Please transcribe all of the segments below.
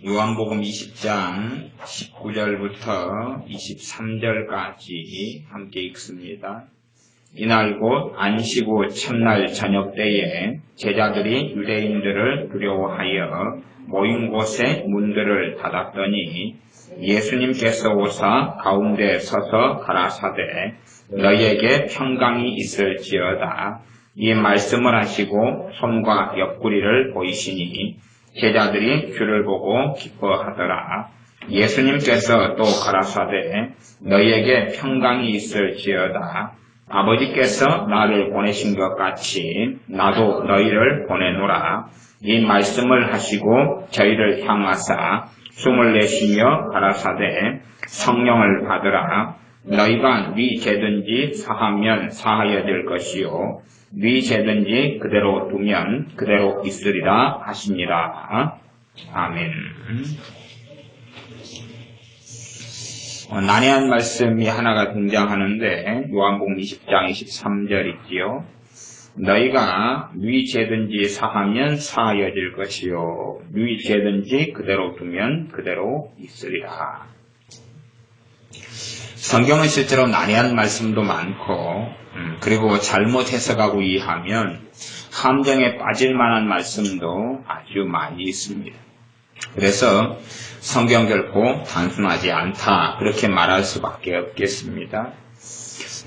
요한복음 20장 19절부터 23절까지 함께 읽습니다. 이날 곧 안식 후 첫날 저녁 때에 제자들이 유대인들을 두려워하여 모인 곳에 문들을 닫았더니 예수님께서 오사 가운데 서서 가라사대 너희에게 평강이 있을지어다. 이 말씀을 하시고 손과 옆구리를 보이시니 제자들이 주를 보고 기뻐하더라. 예수님께서 또 가라사대 너희에게 평강이 있을지어다. 아버지께서 나를 보내신 것 같이 나도 너희를 보내노라. 이 말씀을 하시고 저희를 향하사 숨을 내쉬며 가라사대 성령을 받으라. 너희가 네 죄든지 사하면 사하여질 것이요 네 죄든지 그대로 두면 그대로 있으리라 하시니라. 아멘. 난해한 말씀이 하나가 등장하는데 요한복음 20장 23절 있지요. 너희가 네 죄든지 사하면 사하여질 것이요 네 죄든지 그대로 두면 그대로 있으리라. 성경은 실제로 난해한 말씀도 많고 그리고 잘못 해석하고 이해하면 함정에 빠질 만한 말씀도 아주 많이 있습니다. 그래서 성경 결코 단순하지 않다 그렇게 말할 수밖에 없겠습니다.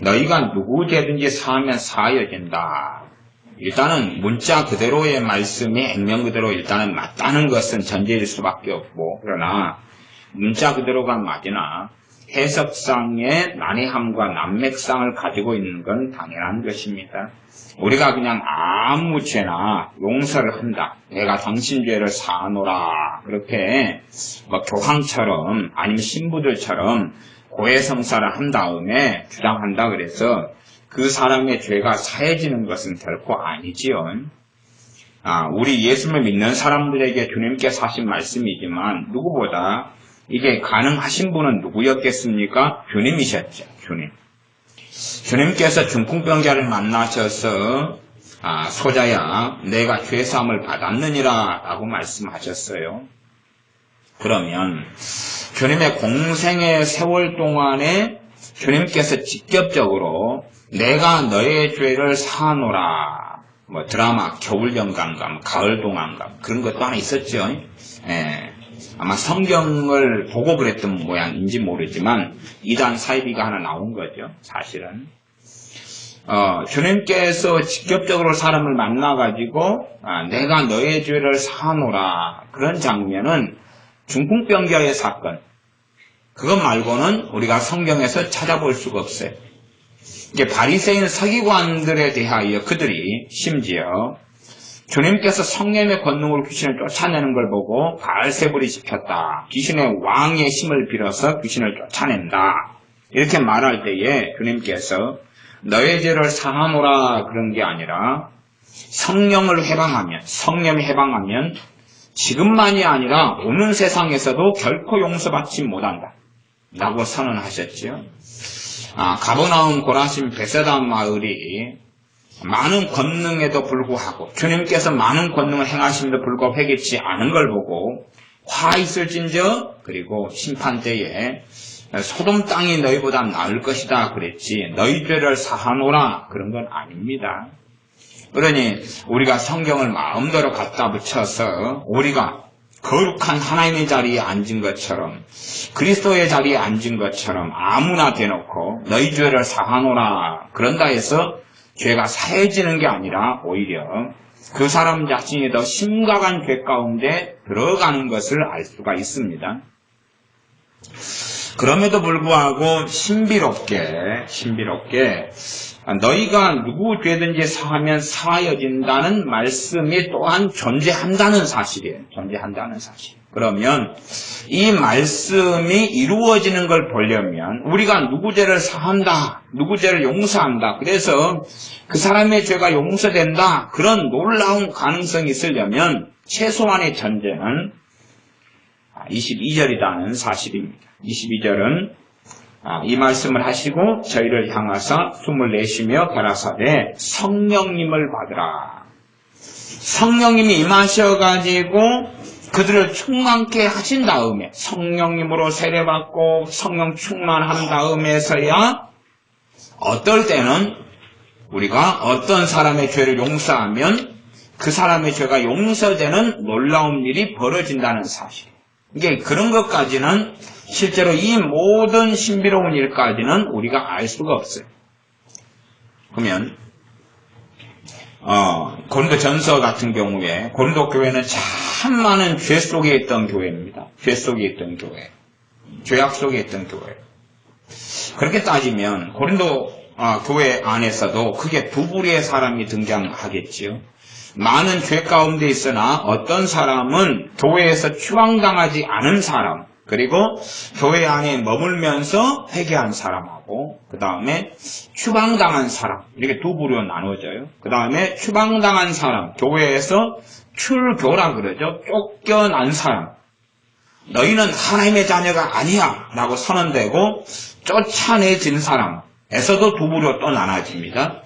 너희가 누구 죄든지 사하면 사하여진다. 일단은 문자 그대로의 말씀이 액면 그대로 일단은 맞다는 것은 전제일 수밖에 없고, 그러나 문자 그대로가 맞으나 해석상의 난해함과 난맥상을 가지고 있는 건 당연한 것입니다. 우리가 그냥 아무 죄나 용서를 한다. 내가 당신 죄를 사하노라. 그렇게 교황처럼 아니면 신부들처럼 고해성사를 한 다음에 주장한다 그래서 그 사람의 죄가 사해지는 것은 결코 아니지요. 우리 예수를 믿는 사람들에게 주님께서 하신 말씀이지만 누구보다 이게 가능하신 분은 누구였겠습니까? 주님이셨죠. 주님께서 중풍병자를 만나셔서 소자야 내가 죄사함을 받았느니라 라고 말씀하셨어요. 그러면 주님의 공생의 세월 동안에 주님께서 직접적으로 내가 너의 죄를 사하노라, 드라마 겨울연강감, 가을동안감 그런 것도 하나 있었죠. 아마 성경을 보고 그랬던 모양인지 모르지만 이단 사이비가 하나 나온 거죠. 사실은 주님께서 직접적으로 사람을 만나가지고 내가 너의 죄를 사하노라 그런 장면은 중풍병자의 사건, 그것 말고는 우리가 성경에서 찾아볼 수가 없어요. 이게 바리새인 서기관들에 대하여 그들이 심지어 주님께서 성령의 권능으로 귀신을 쫓아내는 걸 보고 바알세불이 시켰다. 귀신의 왕의 힘을 빌어서 귀신을 쫓아낸다. 이렇게 말할 때에 주님께서 너의 죄를 사하노라 그런 게 아니라 성령이 해방하면 지금만이 아니라 오는 세상에서도 결코 용서받지 못한다. 라고 선언하셨죠. 가버나움 고라심 베세다 마을이 많은 권능에도 불구하고 주님께서 많은 권능을 행하심에도 불구하고 회개치 않은 걸 보고 화 있을진저 그리고 심판 때에 소돔 땅이 너희보다 나을 것이다 그랬지 너희 죄를 사하노라 그런 건 아닙니다. 그러니 우리가 성경을 마음대로 갖다 붙여서 우리가 거룩한 하나님의 자리에 앉은 것처럼 그리스도의 자리에 앉은 것처럼 아무나 대놓고 너희 죄를 사하노라 그런다 해서 죄가 사해지는 게 아니라 오히려 그 사람 자신이 더 심각한 죄 가운데 들어가는 것을 알 수가 있습니다. 그럼에도 불구하고 신비롭게 너희가 누구 죄든지 사하면 사하여진다는 말씀이 또한 존재한다는 사실이에요. 그러면 이 말씀이 이루어지는 걸 보려면 우리가 누구 죄를 사한다, 누구 죄를 용서한다, 그래서 그 사람의 죄가 용서된다, 그런 놀라운 가능성이 있으려면 최소한의 전제는 22절이라는 사실입니다. 22절은 이 말씀을 하시고 저희를 향하사 숨을 내쉬며 가라사대 성령님을 받으라. 성령님이 임하셔가지고 그들을 충만케 하신 다음에 성령님으로 세례받고 성령 충만한 다음에서야 어떨 때는 우리가 어떤 사람의 죄를 용서하면 그 사람의 죄가 용서되는 놀라운 일이 벌어진다는 사실. 이게 그런 것까지는 실제로 이 모든 신비로운 일까지는 우리가 알 수가 없어요. 그러면 고린도전서 같은 경우에 고린도 교회는 참 많은 죄 속에 있던 교회입니다. 죄 속에 있던 교회. 죄악 속에 있던 교회. 그렇게 따지면 고린도 교회 안에서도 크게 두 부류의 사람이 등장하겠지요. 많은 죄 가운데 있으나 어떤 사람은 교회에서 추방당하지 않은 사람, 그리고 교회 안에 머물면서 회개한 사람하고 그 다음에 추방당한 사람, 이렇게 두 부류로 나눠져요. 그 다음에 추방당한 사람, 교회에서 출교라 그러죠. 쫓겨난 사람. 너희는 하나님의 자녀가 아니야 라고 선언되고 쫓아내진 사람에서도 두 부류로 또 나눠집니다.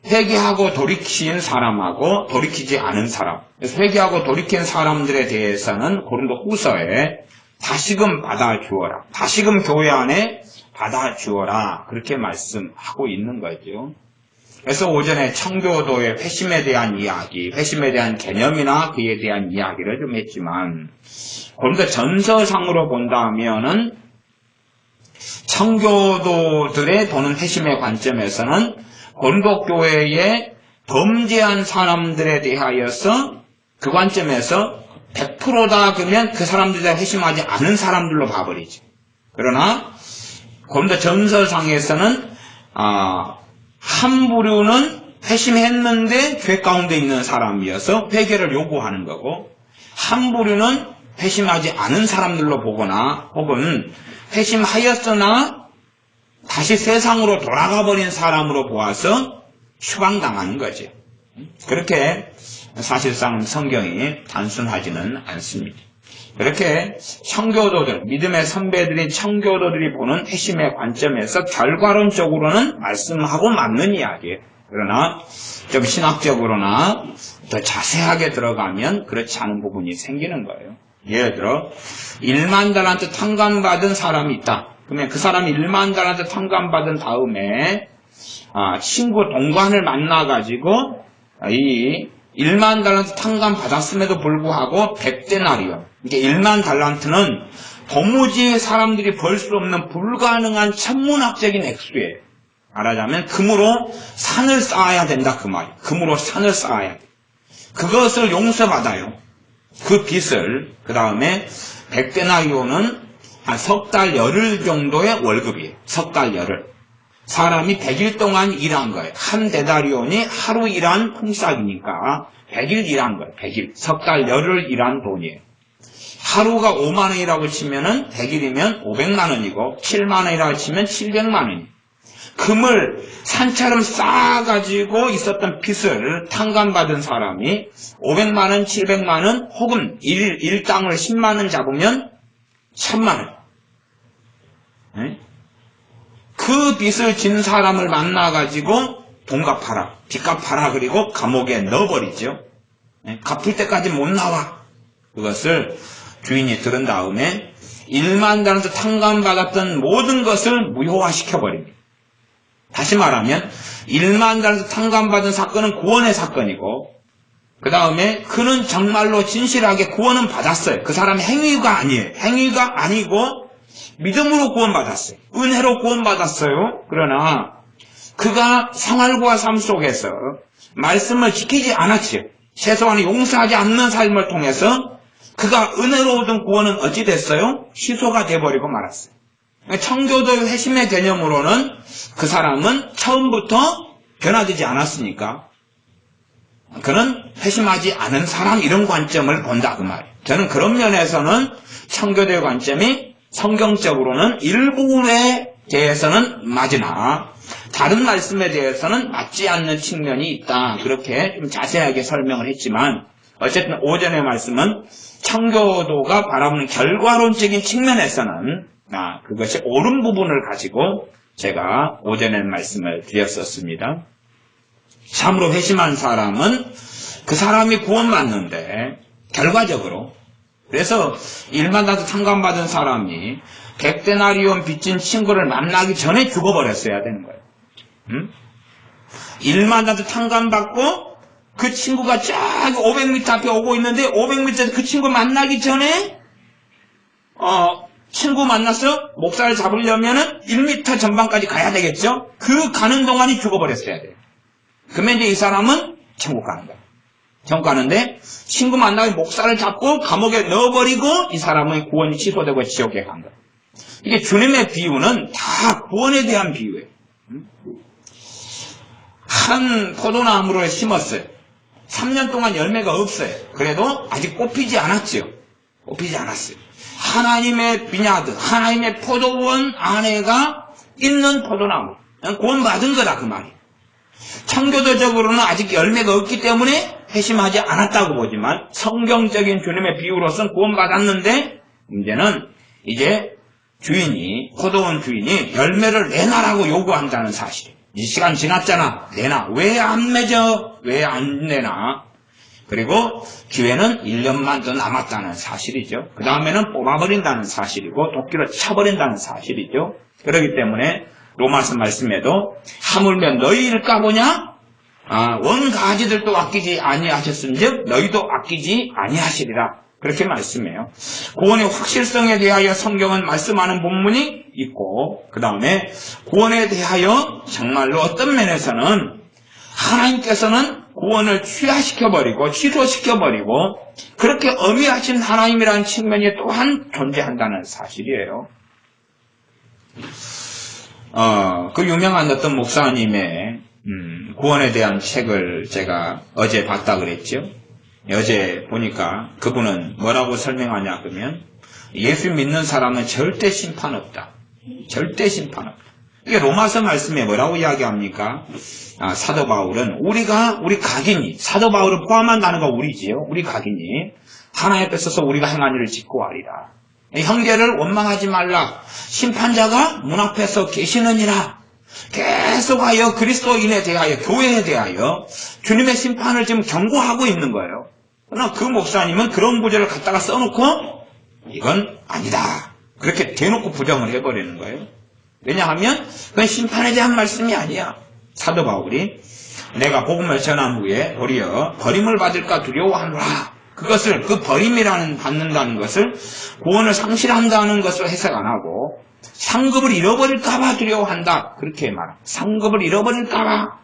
회개하고 돌이킨 사람하고 돌이키지 않은 사람. 그래서 회개하고 돌이킨 사람들에 대해서는 고린도 후서에 다시금 받아주어라. 다시금 교회 안에 받아주어라. 그렇게 말씀하고 있는 거죠. 그래서 오전에 청교도의 회심에 대한 이야기, 회심에 대한 개념이나 그에 대한 이야기를 좀 했지만 고린도 전서상으로 본다면은 청교도들의 또는 회심의 관점에서는 고린도 교회에 범죄한 사람들에 대하여서 그 관점에서 100%다 그러면 그 죄심하지 회심하지 않은 사람들로 봐버리죠. 그러나 고린도 전서상에서는 한 부류는 회심했는데 죄 가운데 있는 사람이어서 회개를 요구하는 거고 한 부류는 회심하지 않은 사람들로 보거나 혹은 회심하였으나 다시 세상으로 돌아가 버린 사람으로 보아서 추방당하는 거죠. 그렇게 사실상 성경이 단순하지는 않습니다. 그렇게 청교도들, 믿음의 선배들인 청교도들이 보는 회심의 관점에서 결과론적으로는 말씀하고 맞는 이야기예요. 그러나 좀 신학적으로나 더 자세하게 들어가면 그렇지 않은 부분이 생기는 거예요. 예를 들어 1만 달란트 탕감받은 사람이 있다. 그러면 그 사람이 1만 달란트 탕감받은 다음에 친구 동관을 만나가지고 이 1만 달란트 탕감 받았음에도 불구하고 100데나리온. 이게 1만 달란트는 도무지 사람들이 벌 수 없는 불가능한 천문학적인 액수예요. 말하자면 금으로 산을 쌓아야 된다 그 말이에요. 금으로 산을 쌓아야 돼. 그것을 용서받아요. 그 빚을. 그 다음에 100데나리온은 한 석 달 열흘 정도의 월급이에요. 석 달 열흘. 사람이 100일 동안 일한 거예요. 한 데나리온이 하루 일한 품삯이니까 100일 일한 거예요. 100일. 석 달 열흘 일한 돈이에요. 하루가 5만 원이라고 치면은 100일이면 500만 원이고 7만 원이라고 치면 700만 원이에요. 금을 산처럼 쌓아가지고 있었던 빚을 탕감받은 사람이 500만 원, 700만 원 혹은 일당을 10만 원 잡으면 1000만 원. 네? 그 빚을 진 사람을 만나가지고 돈 갚아라, 빚 갚아라 그리고 감옥에 넣어버리죠. 네? 갚을 때까지 못 나와. 그것을 주인이 들은 다음에 1만 달란트 탕감받았던 모든 것을 무효화시켜버립니다. 다시 말하면 1만 달란트 탕감받은 사건은 구원의 사건이고 그 다음에 그는 정말로 진실하게 구원은 받았어요. 그 사람의 행위가 아니에요. 행위가 아니고 믿음으로 구원받았어요. 은혜로 구원받았어요. 그러나 그가 생활과 삶 속에서 말씀을 지키지 않았지요. 최소한 용서하지 않는 삶을 통해서 그가 은혜로 얻은 구원은 어찌 됐어요? 취소가 돼버리고 말았어요. 청교도의 회심의 개념으로는 그 사람은 처음부터 변화되지 않았으니까 그는 회심하지 않은 사람 이런 관점을 본다 그 말이에요. 저는 그런 면에서는 청교도의 관점이 성경적으로는 일부에 대해서는 맞으나 다른 말씀에 대해서는 맞지 않는 측면이 있다. 그렇게 좀 자세하게 설명을 했지만 어쨌든 오전의 말씀은 청교도가 바라보는 결과론적인 측면에서는 그것이 옳은 부분을 가지고 제가 오전에 말씀을 드렸었습니다. 참으로 회심한 사람은 그 사람이 구원받는데 결과적으로 그래서 일만나도 탕감받은 사람이 100데나리온 빚진 친구를 만나기 전에 죽어버렸어야 되는 거예요. 일만나도 탕감받고 그 친구가 쫙 500m 앞에 오고 있는데 500m 그 친구 만나기 전에 친구 만나서 목살을 잡으려면은 1m 전방까지 가야 되겠죠? 그 가는 동안이 죽어버렸어야 돼요. 그러면 이제 이 사람은 천국 가는 거예요. 천국 가는데 친구 만나서 목살을 잡고 감옥에 넣어버리고 이 사람은 구원이 취소되고 지옥에 간 거예요. 이게 주님의 비유는 다 구원에 대한 비유예요. 한 포도나무를 심었어요. 3년 동안 열매가 없어요. 그래도 아직 뽑히지 않았죠. 뽑히지 않았어요. 하나님의 비냐드, 하나님의 포도원 안에가 있는 포도나무. 구원받은 거다 그 말이에요. 청교도적으로는 아직 열매가 없기 때문에 회심하지 않았다고 보지만 성경적인 주님의 비유로서는 구원받았는데 문제는 이제 포도원 주인이 열매를 내놔라고 요구한다는 사실이에요. 이 시간 지났잖아. 내놔. 왜 안 맺어? 왜 안 내놔? 그리고 기회는 1년만 더 남았다는 사실이죠. 그 다음에는 뽑아버린다는 사실이고 도끼로 쳐버린다는 사실이죠. 그렇기 때문에 로마서 말씀에도 하물며 너희 일까 보냐? 원 가지들도 아끼지 아니하셨은즉 너희도 아끼지 아니하시리라. 그렇게 말씀해요. 구원의 확실성에 대하여 성경은 말씀하는 본문이 있고 그 다음에 구원에 대하여 정말로 어떤 면에서는 하나님께서는 구원을 취하시켜버리고 취소시켜버리고 그렇게 엄의하신 하나님이라는 측면이 또한 존재한다는 사실이에요. 그 유명한 어떤 목사님의 구원에 대한 책을 제가 어제 봤다 그랬죠. 어제 보니까 그분은 뭐라고 설명하냐 그러면 예수 믿는 사람은 절대 심판 없다. 절대 심판 없다. 이게 로마서 말씀에 뭐라고 이야기합니까? 사도 바울은 우리 각인이 사도 바울을 포함한다는 거 우리지요. 우리 각인이 하나님 앞에 서서 우리가 행한 일을 짓고 하리라. 형제를 원망하지 말라. 심판자가 문 앞에서 계시느니라. 계속하여 그리스도인에 대하여 교회에 대하여 주님의 심판을 지금 경고하고 있는 거예요. 그러나 그 목사님은 그런 구절을 갖다가 써놓고 이건 아니다. 그렇게 대놓고 부정을 해버리는 거예요. 왜냐하면 그건 심판에 대한 말씀이 아니야. 사도 바울이 내가 복음을 전한 후에 도리어 버림을 받을까 두려워하노라. 그것을 그 버림이라는 받는다는 것을 구원을 상실한다는 것을 해석 안 하고 상급을 잃어버릴까봐 두려워한다. 그렇게 말합니다. 상급을 잃어버릴까봐.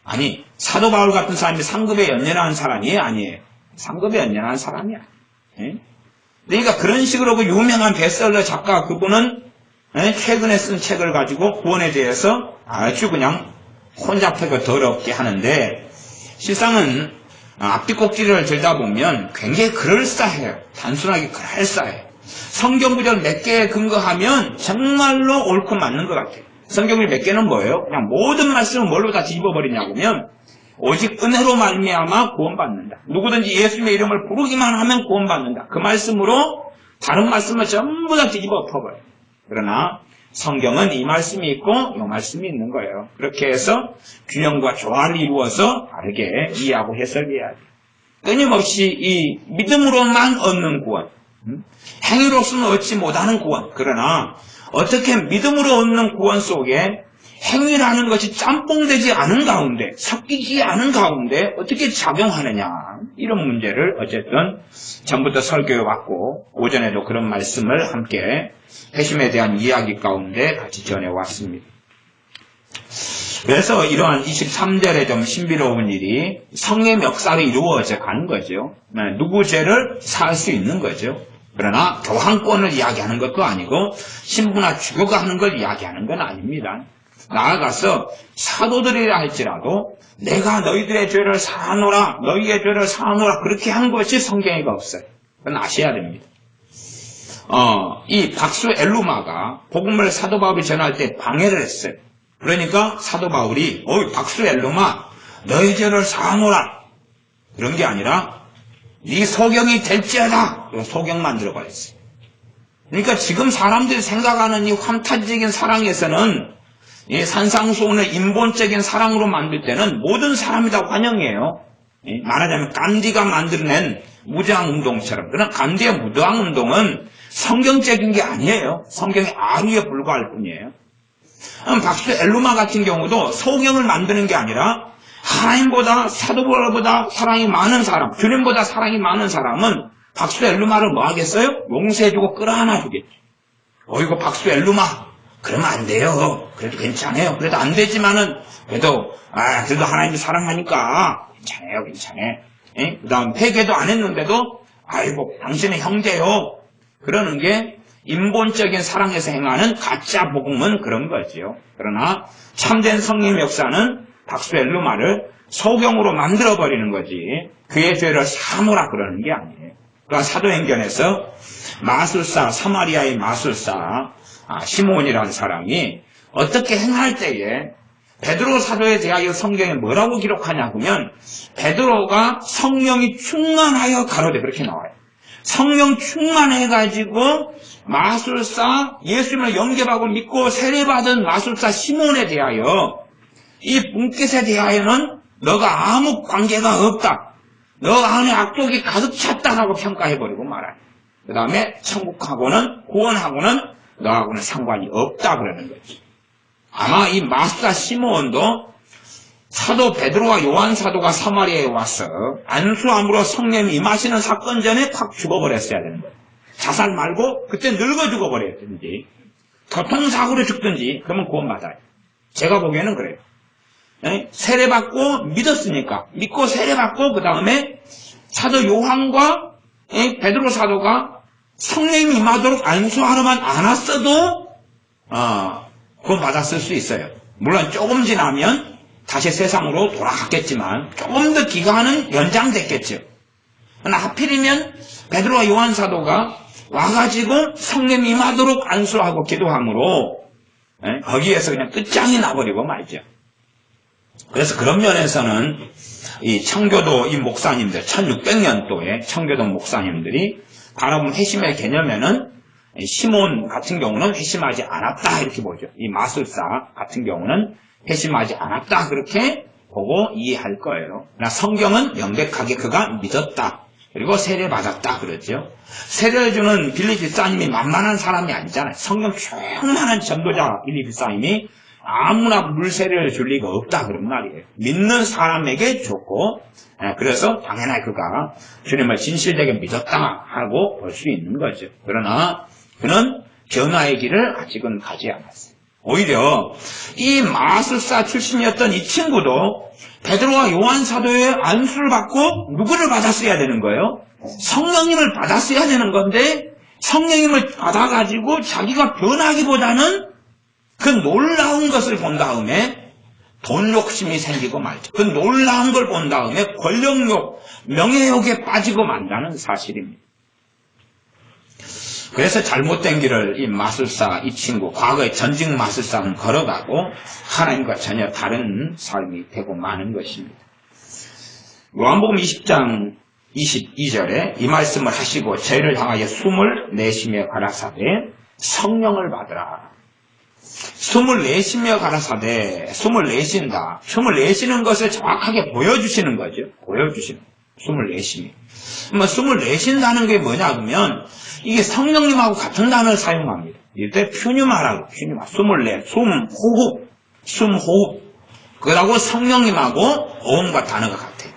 아니 사도 바울 같은 사람이 상급에 연연한 사람이 아니에요. 상급에 연연한 사람이야. 그러니까 그런 식으로 그 유명한 베스트셀러 작가 그분은 최근에 쓴 책을 가지고 구원에 대해서 아주 그냥 혼자 패고 더럽게 하는데 실상은 앞뒤 꼭지를 들다 보면 굉장히 그럴싸해요. 단순하게 그럴싸해요. 성경 구절 몇 개에 근거하면 정말로 옳고 맞는 것 같아요. 성경이 몇 개는 뭐예요? 그냥 모든 말씀을 뭘로 다 뒤집어버리냐고 하면 오직 은혜로 말미암아 구원받는다. 누구든지 예수님의 이름을 부르기만 하면 구원받는다. 그 말씀으로 다른 말씀을 전부 다 뒤집어 엎어버려요. 그러나 성경은 이 말씀이 있고 이 말씀이 있는 거예요. 그렇게 해서 균형과 조화를 이루어서 다르게 이해하고 해석해야 돼요. 끊임없이 이 믿음으로만 얻는 구원, 행위로서는 얻지 못하는 구원. 그러나 어떻게 믿음으로 얻는 구원 속에 행위라는 것이 짬뽕되지 않은 가운데, 섞이지 않은 가운데 어떻게 작용하느냐. 이런 문제를 어쨌든 전부터 설교해왔고 오전에도 그런 말씀을 함께 회심에 대한 이야기 가운데 같이 전해왔습니다. 그래서 이러한 23절에 좀 신비로운 일이 성의 멱살이 이루어져 가는 거죠. 누구 죄를 살 수 있는 거죠. 그러나 교환권을 이야기하는 것도 아니고 신부나 주교가 하는 걸 이야기하는 건 아닙니다. 나아가서 사도들이라 할지라도 내가 너희들의 죄를 사하노라, 너희의 죄를 사하노라 그렇게 한 것이 성경에가 없어요. 그건 아셔야 됩니다. 이 박수 엘루마가 복음을 사도 바울이 전할 때 방해를 했어요. 그러니까 사도 바울이 박수 엘루마 너희 죄를 사하노라 그런 게 아니라 네 소경이 될지어다 소경 만들어버렸어요. 그러니까 지금 사람들이 생각하는 이 환타지적인 사랑에서는 이 산상수훈을 인본적인 사랑으로 만들 때는 모든 사람이 다 환영이에요. 말하자면 간디가 만들어낸 무장운동처럼. 그러나 간디의 무장운동은 성경적인 게 아니에요. 성경의 아류에 불과할 뿐이에요. 박수 엘루마 같은 경우도 소경을 만드는 게 아니라 하나님보다 사도보다 사랑이 많은 사람, 주님보다 사랑이 많은 사람은 박수 엘루마를 뭐 하겠어요? 용서해주고 끌어안아주겠지. 이거 박수 엘루마 그러면 안 돼요. 그래도 괜찮아요. 그래도 안 되지만은 그래도 하나님이 사랑하니까 괜찮아요. 그 다음 회개도 안 했는데도 아이고 당신의 형제요. 그러는 게 인본적인 사랑에서 행하는 가짜 복음은 그런 거지요. 그러나 참된 성령 역사는 박수 엘루마를 소경으로 만들어버리는 거지 그의 죄를 사노라 그러는 게 아니에요. 그러니까 사도행전에서 마술사, 사마리아의 마술사 시몬이라는 사람이 어떻게 행할 때에 베드로 사도에 대하여 성경에 뭐라고 기록하냐 하면 베드로가 성령이 충만하여 가로되 그렇게 나와요. 성령 충만해가지고 마술사 예수님을 영접하고 믿고 세례받은 마술사 시몬에 대하여 이 분깃에 대하여는 너가 아무 관계가 없다. 너 안에 악독이 가득 찼다라고 평가해버리고 말아요. 그 다음에 천국하고는 구원하고는 너하고는 상관이 없다 그러는 거지. 아마 이 마술사 시몬도 사도 베드로와 요한 사도가 사마리아에 와서 안수함으로 성령이 임하시는 사건 전에 확 죽어버렸어야 되는 거예요. 자살 말고 그때 늙어 죽어버렸든지 교통사고로 죽든지 그러면 구원받아요. 제가 보기에는 그래요. 세례받고 믿었으니까 믿고 세례받고 그 다음에 사도 요한과 베드로 사도가 성령이 임하도록 안수하러만 안 왔어도 구원받았을 수 있어요. 물론 조금 지나면 다시 세상으로 돌아갔겠지만 조금 더 기간은 연장됐겠죠. 그러나 하필이면 베드로와 요한 사도가 와가지고 성령 임하도록 안수하고 기도함으로 거기에서 그냥 끝장이 나버리고 말죠. 그래서 그런 면에서는 이 청교도 이 목사님들 1600년도에 청교도 목사님들이 바라본 회심의 개념에는 시몬 같은 경우는 회심하지 않았다 이렇게 보죠. 이 마술사 같은 경우는 회심하지 않았다 그렇게 보고 이해할 거예요. 그러나 성경은 명백하게 그가 믿었다. 그리고 세례받았다 그러죠. 세례를 주는 빌립비사님이 만만한 사람이 아니잖아요. 성경 충만한 전도자 빌립비사님이 아무나 물세례를 줄 리가 없다 그런 말이에요. 믿는 사람에게 줬고 그래서 당연히 그가 주님을 진실되게 믿었다 하고 볼 수 있는 거죠. 그러나 그는 변화의 길을 아직은 가지 않았어요. 오히려 이 마술사 출신이었던 이 친구도 베드로와 요한 사도의 안수를 받고 누구를 받았어야 되는 거예요? 성령님을 받았어야 되는 건데 성령님을 받아가지고 자기가 변하기보다는 그 놀라운 것을 본 다음에 돈 욕심이 생기고 말죠. 그 놀라운 걸 본 다음에 권력욕, 명예욕에 빠지고 만다는 사실입니다. 그래서 잘못된 길을 이 마술사, 이 친구, 과거의 전직 마술사는 걸어가고 하나님과 전혀 다른 삶이 되고 마는 것입니다. 요한복음 20장 22절에 이 말씀을 하시고 저희를 향하여 숨을 내쉬며 가라사대 성령을 받으라. 숨을 내쉬며 가라사대 숨을 내쉰다. 숨을 내쉬는 것을 정확하게 보여주시는 거죠. 보여주시는 거예요. 숨을 내쉬며. 숨을 내쉰다는 게 뭐냐 그러면 이게 성령님하고 같은 단어를 사용합니다. 이때 퓨뉴마라고 퓨뉴마. 숨을 내. 호흡. 숨 호흡. 그러고 성령님하고 어음과 단어가 같아요.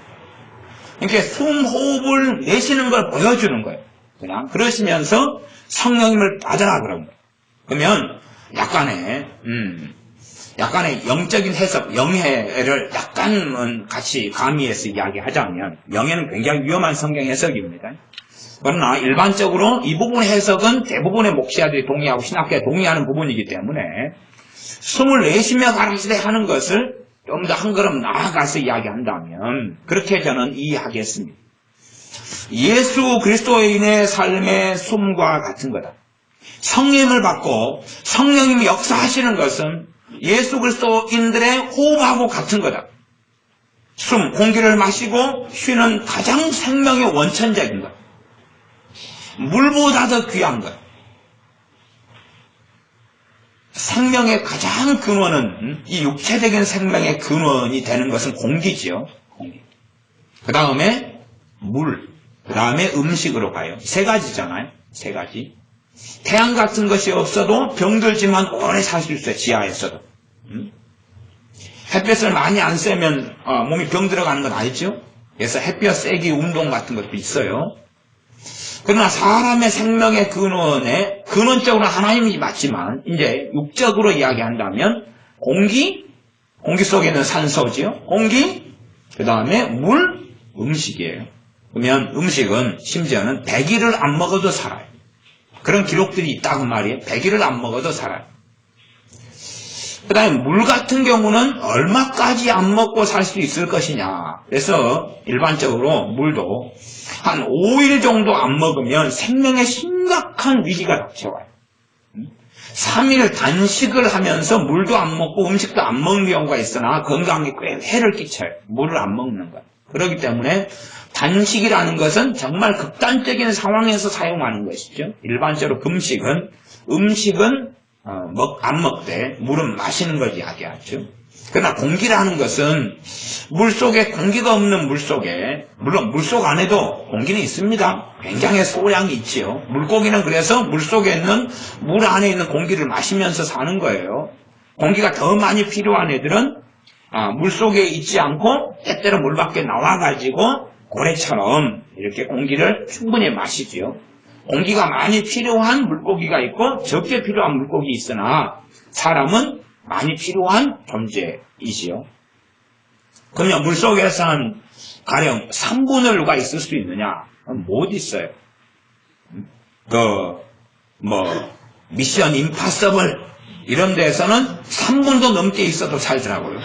그러니까 숨 호흡을 내쉬는 걸 보여주는 거예요. 그냥 그러시면서 성령님을 받아라 그런 거예요. 그러면 약간의 영적인 해석, 영해를 약간은 같이 가미해서 이야기하자면 영해는 굉장히 위험한 성경 해석입니다. 그러나 일반적으로 이 부분의 해석은 대부분의 목사들이 동의하고 신학계에 동의하는 부분이기 때문에 숨을 내쉬며 가라사대 하는 것을 좀 더 한 걸음 나아가서 이야기한다면 그렇게 저는 이해하겠습니다. 예수 그리스도인의 삶의 숨과 같은 거다. 성령을 받고 성령님이 역사하시는 것은 예수 그리스도인들의 호흡하고 같은 거다. 숨, 공기를 마시고 쉬는 가장 생명의 원천적인 것. 물보다 더 귀한 것. 생명의 가장 근원은 이 육체적인 생명의 근원이 되는 것은 공기지요. 공기. 그 다음에 물, 그 다음에 음식으로 가요. 세 가지잖아요. 세 가지. 태양 같은 것이 없어도 병들지만 오래 살 수 있어요. 지하에서도. 햇볕을 많이 안 쐬면 몸이 병 들어가는 건 알죠? 그래서 햇볕 쐬기 운동 같은 것도 있어요. 그러나 사람의 생명의 근원적으로 하나님이 맞지만 이제 육적으로 이야기한다면 공기 속에는 산소지요. 공기, 그 다음에 물, 음식이에요. 그러면 음식은 심지어는 100일을 안 먹어도 살아요. 그런 기록들이 있다고 말이에요. 100일을 안 먹어도 살아요. 그 다음에 물 같은 경우는 얼마까지 안 먹고 살 수 있을 것이냐. 그래서 일반적으로 물도 한 5일 정도 안 먹으면 생명에 심각한 위기가 닥쳐와요. 3일 단식을 하면서 물도 안 먹고 음식도 안 먹는 경우가 있으나 건강에 꽤 해를 끼쳐요. 물을 안 먹는 것. 그렇기 때문에 단식이라는 것은 정말 극단적인 상황에서 사용하는 것이죠. 일반적으로 금식은 음식은 안 먹되 물은 마시는 걸 이야기하죠. 그러나 공기라는 것은 물속에 공기가 없는 물속에 물론 물속 안에도 공기는 있습니다. 굉장히 소량이 있지요. 물고기는 그래서 물속에 있는 물 안에 있는 공기를 마시면서 사는 거예요. 공기가 더 많이 필요한 애들은 물속에 있지 않고 때때로 물 밖에 나와가지고 고래처럼 이렇게 공기를 충분히 마시지요. 공기가 많이 필요한 물고기가 있고 적게 필요한 물고기 있으나 사람은 많이 필요한 존재이지요. 그러면 물속에서는 가령 3분을 누가 있을 수 있느냐? 못 있어요. 미션 임파서블 이런 데에서는 3분도 넘게 있어도 살더라고요.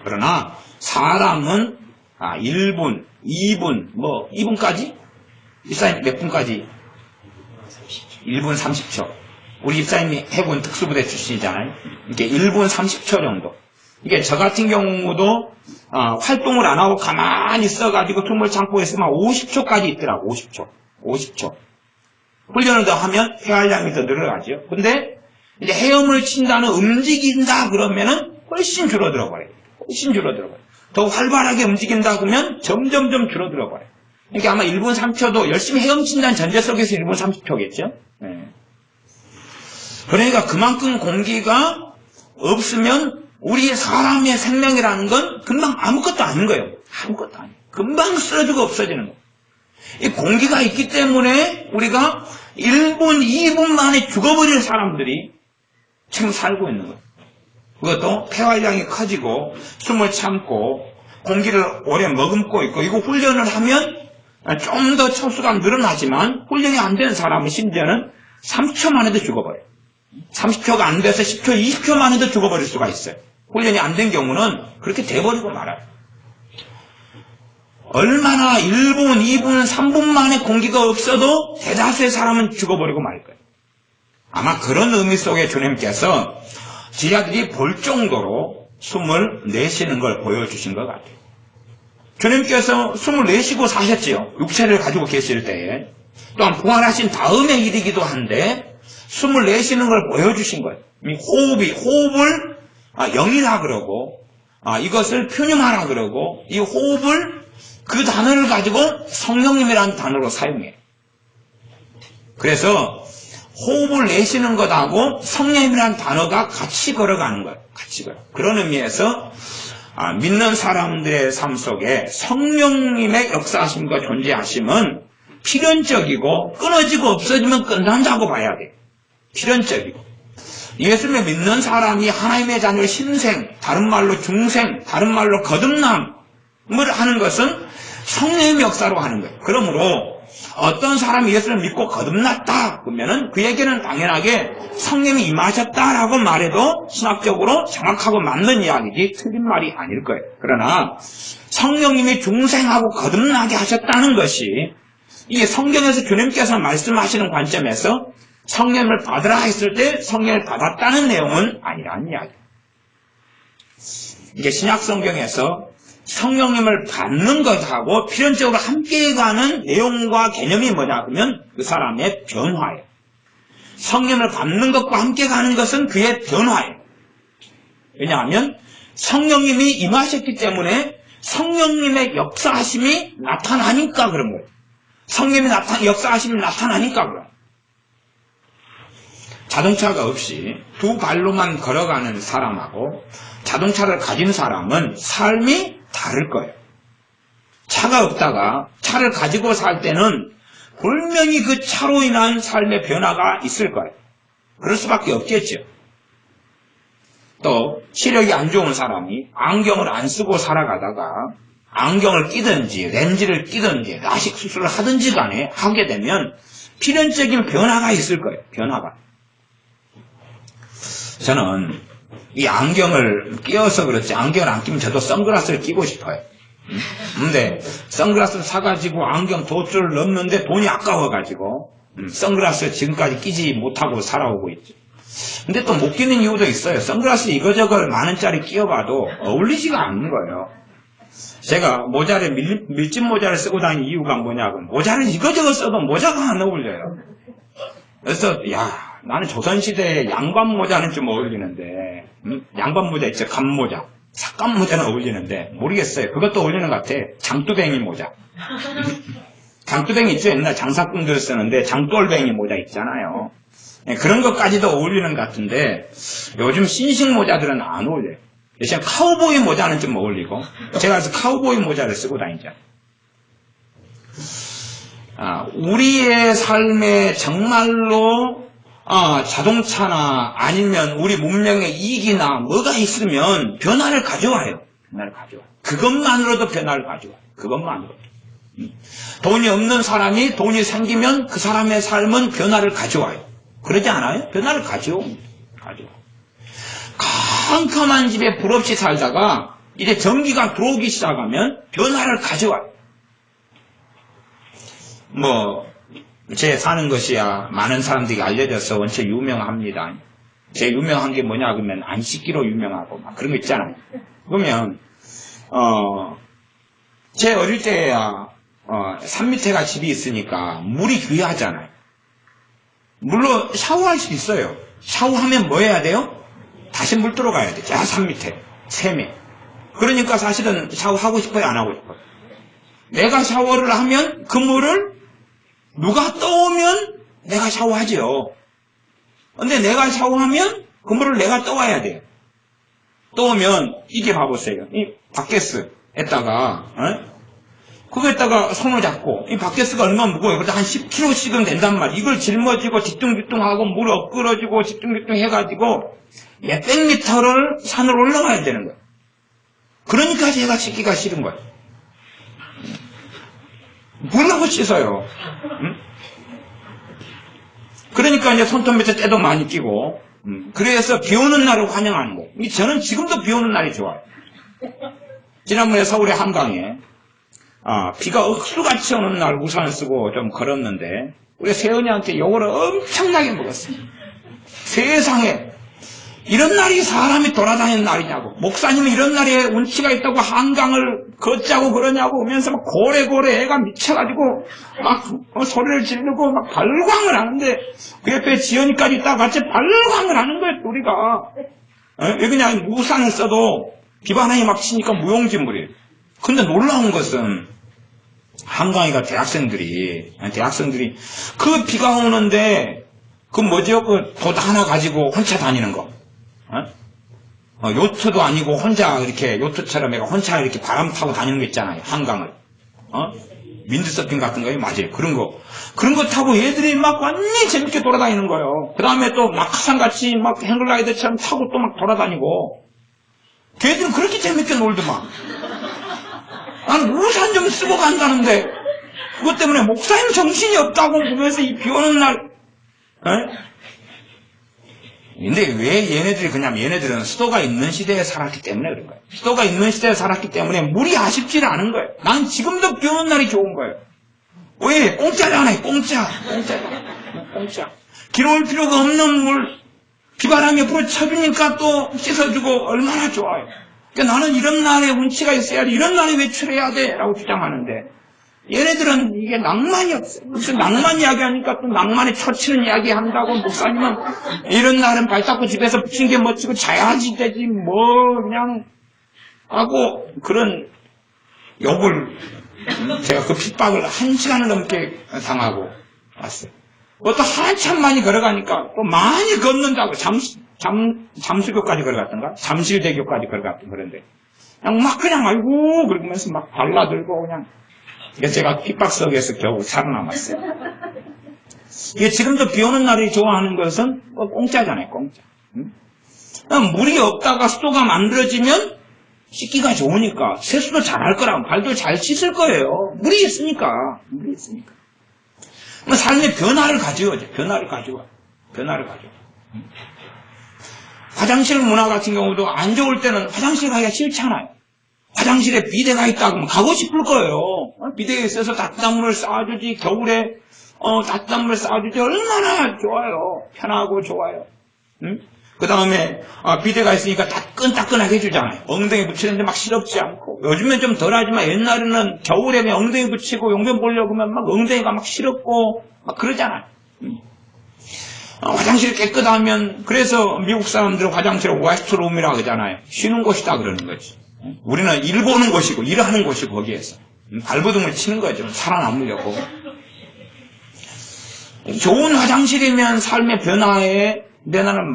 그러나 사람은 1분, 2분, 2분까지? 집사님 몇 분까지? 1분 30초. 우리 집사님이 해군 특수부대 출신이잖아요. 이게 1분 30초 정도. 이게 저 같은 경우도 활동을 안 하고 가만히 있어가지고 숨을 참고 있으면 50초까지 있더라고. 50초. 훈련을 더 하면 폐활량이 더 늘어나죠. 근데 이제 헤엄을 친다는 움직인다 그러면은 훨씬 줄어들어 버려요. 더 활발하게 움직인다 그러면 점점점 줄어들어 버려요. 그러니까 아마 1분 3초도 열심히 헤엄친다는 전제 속에서 1분 30초겠죠. 네. 그러니까 그만큼 공기가 없으면 우리 사람의 생명이라는 건 금방 아무것도 아닌 거예요. 아무것도 아니에요. 금방 쓰러지고 없어지는 거예요. 이 공기가 있기 때문에 우리가 1분, 2분 만에 죽어버릴 사람들이 지금 살고 있는 거예요. 그것도 폐활량이 커지고 숨을 참고 공기를 오래 머금고 있고 이거 훈련을 하면 좀 더 촉수가 늘어나지만 훈련이 안 되는 사람은 심지어는 30초 만에도 죽어버려요. 30초가 안 돼서 10초, 20초 만에도 죽어버릴 수가 있어요. 훈련이 안 된 경우는 그렇게 돼버리고 말아요. 얼마나 1분, 2분, 3분 만에 공기가 없어도 대다수의 사람은 죽어버리고 말 거예요. 아마 그런 의미 속에 주님께서 지하들이 볼 정도로 숨을 내쉬는 걸 보여주신 것 같아요. 주님께서 숨을 내쉬고 사셨지요. 육체를 가지고 계실 때에. 또한 부활하신 다음의 일이기도 한데 숨을 내쉬는 걸 보여주신 거예요. 호흡을 영이라 그러고 이것을 표념하라 그러고 이 호흡을 그 단어를 가지고 성령님이라는 단어로 사용해요. 그래서 호흡을 내쉬는 것하고 성령님이라는 단어가 같이 걸어가는 거예요. 같이 걸어. 그런 의미에서 믿는 사람들의 삶 속에 성령님의 역사하심과 존재하심은 필연적이고 끊어지고 없어지면 끝난다고 봐야 돼요. 필연적이고. 예수님을 믿는 사람이 하나님의 자녀 신생, 다른 말로 중생, 다른 말로 거듭남을 하는 것은 성령의 역사로 하는 거예요. 그러므로 어떤 사람이 예수를 믿고 거듭났다 그러면은 그에게는 당연하게 성령이 임하셨다라고 말해도 신학적으로 정확하고 맞는 이야기지 틀린 말이 아닐 거예요. 그러나 성령님이 중생하고 거듭나게 하셨다는 것이 이게 성경에서 주님께서 말씀하시는 관점에서 성령을 받으라 했을 때 성령을 받았다는 내용은 아니라는 이야기예요. 이게 신약 성경에서 성령님을 받는 것하고 필연적으로 함께 가는 내용과 개념이 뭐냐 하면 그 사람의 변화예요. 성령을 받는 것과 함께 가는 것은 그의 변화예요. 왜냐하면 성령님이 임하셨기 때문에 성령님의 역사하심이 나타나니까 그런 거예요. 성령님의 역사하심이 나타나니까 그런 거예요. 자동차가 없이 두 발로만 걸어가는 사람하고 자동차를 가진 사람은 삶이 다를 거예요. 차가 없다가 차를 가지고 살 때는 분명히 그 차로 인한 삶의 변화가 있을 거예요. 그럴 수밖에 없겠죠. 또 시력이 안 좋은 사람이 안경을 안 쓰고 살아가다가 안경을 끼든지 렌즈를 끼든지 라식 수술을 하든지 간에 하게 되면 필연적인 변화가 있을 거예요. 변화가. 저는 이 안경을 끼워서 그렇지 안경을 안 끼면 저도 선글라스를 끼고 싶어요. 근데 선글라스를 사가지고 안경 도수를 넣는데 돈이 아까워가지고 선글라스를 지금까지 끼지 못하고 살아오고 있죠. 근데 또 못 끼는 이유도 있어요. 선글라스 이거저거 만원짜리 끼워봐도 어울리지가 않는 거예요. 제가 모자를 밀짚 모자를 쓰고 다니는 이유가 뭐냐면 모자를 이거저거 써도 모자가 안 어울려요. 그래서 야 나는 조선시대에 양반 모자는 좀 어울리는데 양반 모자 있죠. 갑모자 삭감 모자는 어울리는데 모르겠어요. 그것도 어울리는 것 같아. 장뚜뱅이 모자. 장뚜뱅이 있죠. 옛날 장사꾼들 쓰는데 장돌뱅이 모자 있잖아요. 그런 것까지도 어울리는 것 같은데 요즘 신식 모자들은 안 어울려요. 대신 카우보이 모자는 좀 어울리고 제가 그래서 카우보이 모자를 쓰고 다니죠. 우리의 삶에 정말로 자동차나 아니면 우리 문명의 이익이나 뭐가 있으면 변화를 가져와요. 변화를 가져와요. 그것만으로도 변화를 가져와요. 그것만으로도. 돈이 없는 사람이 돈이 생기면 그 사람의 삶은 변화를 가져와요. 그러지 않아요? 변화를 가져옵니다. 컴컴한 집에 불 없이 살다가 이제 전기가 들어오기 시작하면 변화를 가져와요. 제 사는 것이야 많은 사람들이 알려져서 원체 유명합니다. 제 유명한 게 뭐냐 그러면 안 씻기로 유명하고 막 그런 거 있잖아요. 그러면 제 어릴 때야 산 밑에가 집이 있으니까 물이 귀하잖아요. 물로 샤워할 수 있어요. 샤워하면 뭐 해야 돼요? 다시 물 들어가야 돼. 산 밑에 샘에. 그러니까 사실은 샤워하고 싶어요? 안 하고 싶어요? 내가 샤워를 하면 그 물을 누가 떠오면 내가 샤워하죠. 근데 내가 샤워하면 그 물을 내가 떠와야 돼요. 떠오면 이게 봐보세요. 이 바켓스에다가 그거에다가 손을 잡고 이 바켓스가 얼마나 무거워요. 그래도 한 10kg씩은 된단 말이에요. 이걸 짊어지고 뒤뚱뒤뚱하고 물을 엎그러지고 뒤뚱뒤뚱 해가지고 몇백 미터를 산을 올라가야 되는 거예요. 그러니까 제가 씻기가 싫은 거예요. 물하고 씻어요. 그러니까 이제 손톱 밑에 때도 많이 끼고 그래서 비 오는 날을 환영하는 거예요. 저는 지금도 비 오는 날이 좋아요. 지난번에 서울의 한강에 비가 억수같이 오는 날 우산을 쓰고 좀 걸었는데 우리 세연이한테 욕을 엄청나게 먹었어요. 세상에 이런 날이 사람이 돌아다니는 날이냐고, 목사님은 이런 날에 운치가 있다고 한강을 걷자고 그러냐고 하면서 막 고래고래 애가 미쳐가지고 막 소리를 지르고 막 발광을 하는데 그 옆에 지연이까지 있다가 같이 발광을 하는 거예요. 우리가 왜 그냥 우산을 써도 비바람이 막 치니까 무용지물이에요. 근데 놀라운 것은 한강이가 대학생들이 그 비가 오는데 그 뭐죠? 그 돛 하나 가지고 혼자 다니는 거. 요트도 아니고 혼자 이렇게 요트처럼 애가 혼자 이렇게 바람 타고 다니는 거 있잖아요. 한강을. 윈드서핑 같은 거요. 맞아요. 그런 거 타고 얘들이 막 완전히 재밌게 돌아다니는 거예요. 그 다음에 또 낙하산같이 막 행글라이더처럼 타고 또 막 돌아다니고. 걔들은 그렇게 재밌게 놀더만. 나는 우산 좀 쓰고 간다는데 그것 때문에 목사님 정신이 없다고 보면서 이 비 오는 날 근데 왜 얘네들이 그냐면 얘네들은 수도가 있는 시대에 살았기 때문에 그런 거예요. 수도가 있는 시대에 살았기 때문에 물이 아쉽지를 않은 거예요. 난 지금도 비 오는 날이 좋은 거예요. 왜? 공짜잖아요. 공짜. 길어올 필요가 없는 물 비바람이 불어 쳐주니까 또 씻어주고 얼마나 좋아요. 그러니까 나는 이런 날에 운치가 있어야 돼. 이런 날에 외출해야 돼. 라고 주장하는데 얘네들은 이게 낭만이 없어요. 무슨 낭만 이야기하니까 또 낭만에 처치는 이야기 한다고 목사님은 이런 날은 발 닦고 집에서 붙인 게 멋지고 자야지 되지 뭐 그냥 하고 그런 욕을, 제가 그 핍박을 1시간을 넘게 당하고 왔어요. 그것도 한참 많이 걸어가니까 또 많이 걷는다고 잠수교까지 걸어갔던가? 잠실대교까지 걸어갔던 그런데 그냥 아이고 그러면서 막 발라들고 그냥 제가 핍박 속에서 겨우 살아남았어요. 이게 지금도 비 오는 날이 좋아하는 것은 공짜잖아요, 공짜. 응? 물이 없다가 수도가 만들어지면 씻기가 좋으니까 세수도 잘할 거라고 발도 잘 씻을 거예요. 물이 있으니까. 삶의 변화를 가져오죠. 변화를 가져와. 화장실 문화 같은 경우도 안 좋을 때는 화장실 가기가 싫잖아요. 화장실에 비데가 있다고 하면 가고 싶을 거예요. 비데에 있어서 따뜻한 물을 쌓아주지. 겨울에 따뜻한 물을 쌓아주지. 얼마나 좋아요. 편하고 좋아요. 응? 그 다음에 비데가 있으니까 따끈따끈하게 해주잖아요. 엉덩이 붙이는데 막 시렵지 않고. 요즘엔 좀 덜하지만 옛날에는 겨울에 엉덩이 붙이고 용변 보려고 하면 막 엉덩이가 막 시렵고 막 그러잖아요. 화장실이 깨끗하면 그래서 미국 사람들은 화장실을 웨스트룸이라고 하잖아요. 쉬는 곳이다 그러는 거지. 우리는 일 보는 곳이고 일하는 곳이고 거기에서 발버둥을 치는 거죠. 살아남으려고. 좋은 화장실이면 삶의 변화를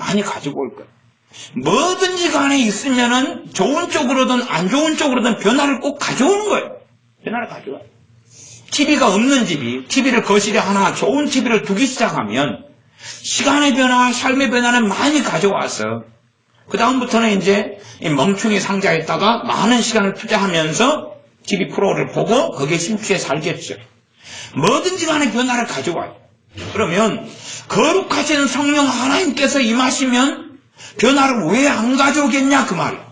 많이 가지고 올 거예요. 뭐든지 간에 있으면은 좋은 쪽으로든 안 좋은 쪽으로든 변화를 꼭 가져오는 거예요. 변화를 가져와요. TV가 없는 집이 TV를 거실에 하나 좋은 TV를 두기 시작하면 시간의 변화, 삶의 변화는 많이 가져와서 그 다음부터는 이제 이 멍충이 상자에다가 많은 시간을 투자하면서 TV 프로를 보고 거기에 심취해 살겠죠. 뭐든지 간에 변화를 가져와요. 그러면 거룩하신 성령 하나님께서 임하시면 변화를 왜 안 가져오겠냐 그 말이에요.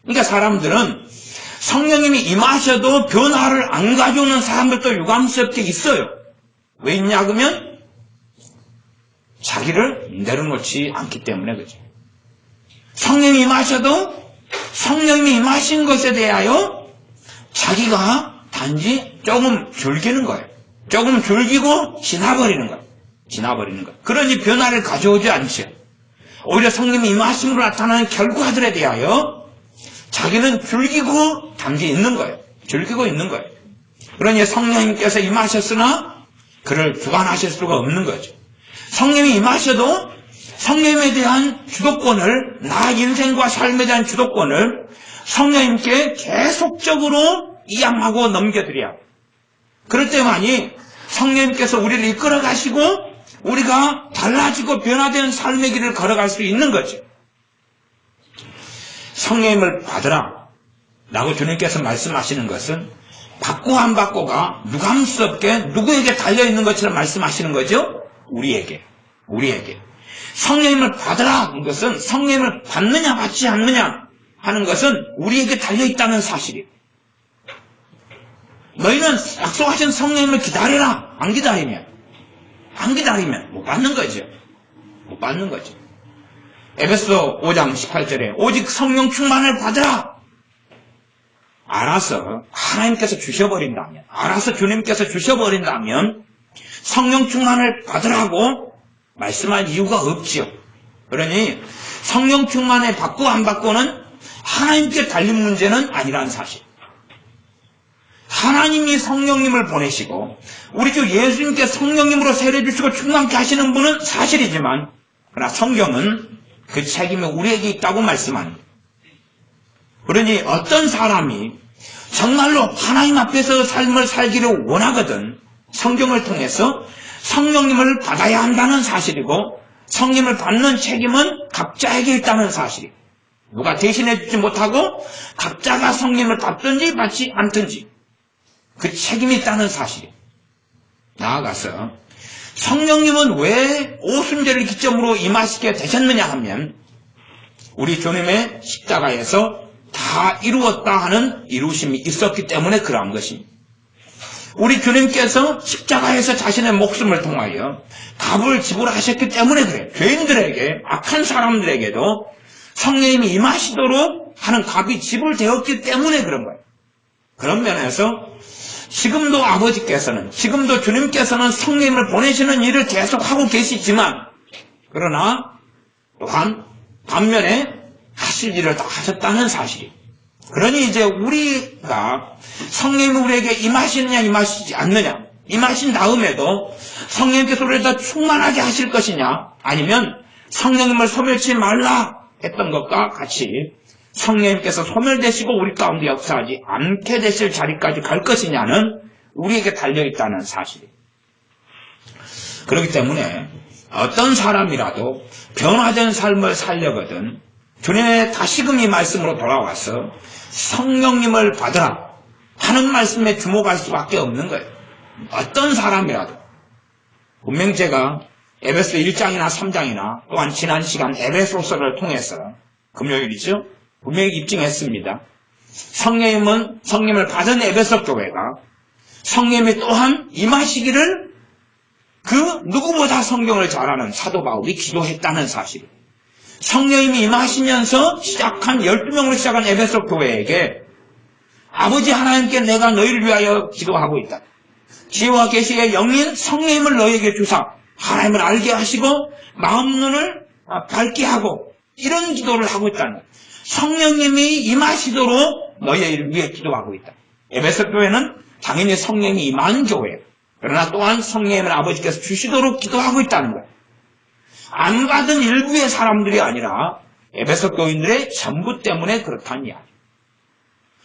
그러니까 사람들은 성령님이 임하셔도 변화를 안 가져오는 사람들도 유감스럽게 있어요. 왜 있냐 그러면 자기를 내려놓지 않기 때문에 그죠. 성령이 임하셔도 성령님이 임하신 것에 대하여 자기가 단지 조금 즐기는 거예요. 조금 즐기고 지나버리는 거예요. 그러니 변화를 가져오지 않죠. 오히려 성령님이 임하심으로 나타나는 결과들에 대하여 자기는 즐기고 단지 있는 거예요. 그러니 성령님께서 임하셨으나 그를 주관하실 수가 없는 거죠. 성령님이 임하셔도 성령님에 대한 주도권을, 나 인생과 삶에 대한 주도권을 성령님께 계속적으로 이양하고 넘겨드려야 해요. 그럴 때만이 성령님께서 우리를 이끌어 가시고 우리가 달라지고 변화된 삶의 길을 걸어갈 수 있는 거죠. 성령님을 받으라 라고 주님께서 말씀하시는 것은 받고 안 받고가 유감스럽게 누구에게 달려있는 것처럼 말씀하시는 거죠? 우리에게. 성령님을 받으라 하는 것은 성령님을 받느냐 받지 않느냐 하는 것은 우리에게 달려있다는 사실이에요. 너희는 약속하신 성령님을 기다려라. 안 기다리면 못 받는 거죠. 에베소 5장 18절에 오직 성령 충만을 받으라. 알아서 하나님께서 주셔버린다면, 알아서 주님께서 주셔버린다면 성령 충만을 받으라고 말씀할 이유가 없지요. 그러니 성령 충만을 받고 안 받고는 하나님께 달린 문제는 아니라는 사실. 하나님이 성령님을 보내시고 우리 주 예수님께 성령님으로 세례 주시고 충만케 하시는 분은 사실이지만 그러나 성경은 그 책임이 우리에게 있다고 말씀합니다. 그러니 어떤 사람이 정말로 하나님 앞에서 삶을 살기를 원하거든 성경을 통해서 성령님을 받아야 한다는 사실이고 성령님을 받는 책임은 각자에게 있다는 사실이에요. 누가 대신해 주지 못하고 각자가 성령님을 받든지 받지 않든지 그 책임이 있다는 사실이에요. 나아가서 성령님은 왜 오순절을 기점으로 임하시게 되셨느냐 하면 우리 주님의 십자가에서 다 이루었다 하는 이루심이 있었기 때문에 그러한 것입니다. 우리 주님께서 십자가에서 자신의 목숨을 통하여 값을 지불하셨기 때문에 그래요. 죄인들에게, 악한 사람들에게도 성령님이 임하시도록 하는 값이 지불되었기 때문에 그런 거예요. 그런 면에서 지금도 아버지께서는, 지금도 주님께서는 성령님을 보내시는 일을 계속하고 계시지만 그러나 또한 반면에 하실 일을 다 하셨다는 사실이 그러니 이제 우리가 성령님이 우리에게 임하시느냐 임하시지 않느냐, 임하신 다음에도 성령님께서 우리를 더 충만하게 하실 것이냐, 아니면 성령님을 소멸치 말라 했던 것과 같이 성령님께서 소멸되시고 우리 가운데 역사하지 않게 되실 자리까지 갈 것이냐는 우리에게 달려있다는 사실이에요. 그렇기 때문에 어떤 사람이라도 변화된 삶을 살려거든 주님의 다시금 이 말씀으로 돌아와서 성령님을 받으라 하는 말씀에 주목할 수밖에 없는 거예요. 어떤 사람이라도. 분명 제가 에베소 1장이나 3장이나 또한 지난 시간 에베소서를 통해서 금요일이죠, 분명히 입증했습니다. 성령님을 받은 에베소 교회가 성령님이 또한 임하시기를 그 누구보다 성경을 잘 아는 사도 바울이 기도했다는 사실. 성령님이 임하시면서 시작한 12명으로 시작한 에베소 교회에게 아버지 하나님께 내가 너희를 위하여 기도하고 있다. 지혜와 계시의 영인 성령님을 너희에게 주사 하나님을 알게 하시고 마음 눈을 밝게 하고 이런 기도를 하고 있다는 거예요. 성령님이 임하시도록 너희를 위해 기도하고 있다. 에베소 교회는 당연히 성령이 임한 교회예요. 그러나 또한 성령님을 아버지께서 주시도록 기도하고 있다는 거예요. 안 받은 일부의 사람들이 아니라 에베소 교인들의 전부 때문에 그렇다는 이야기.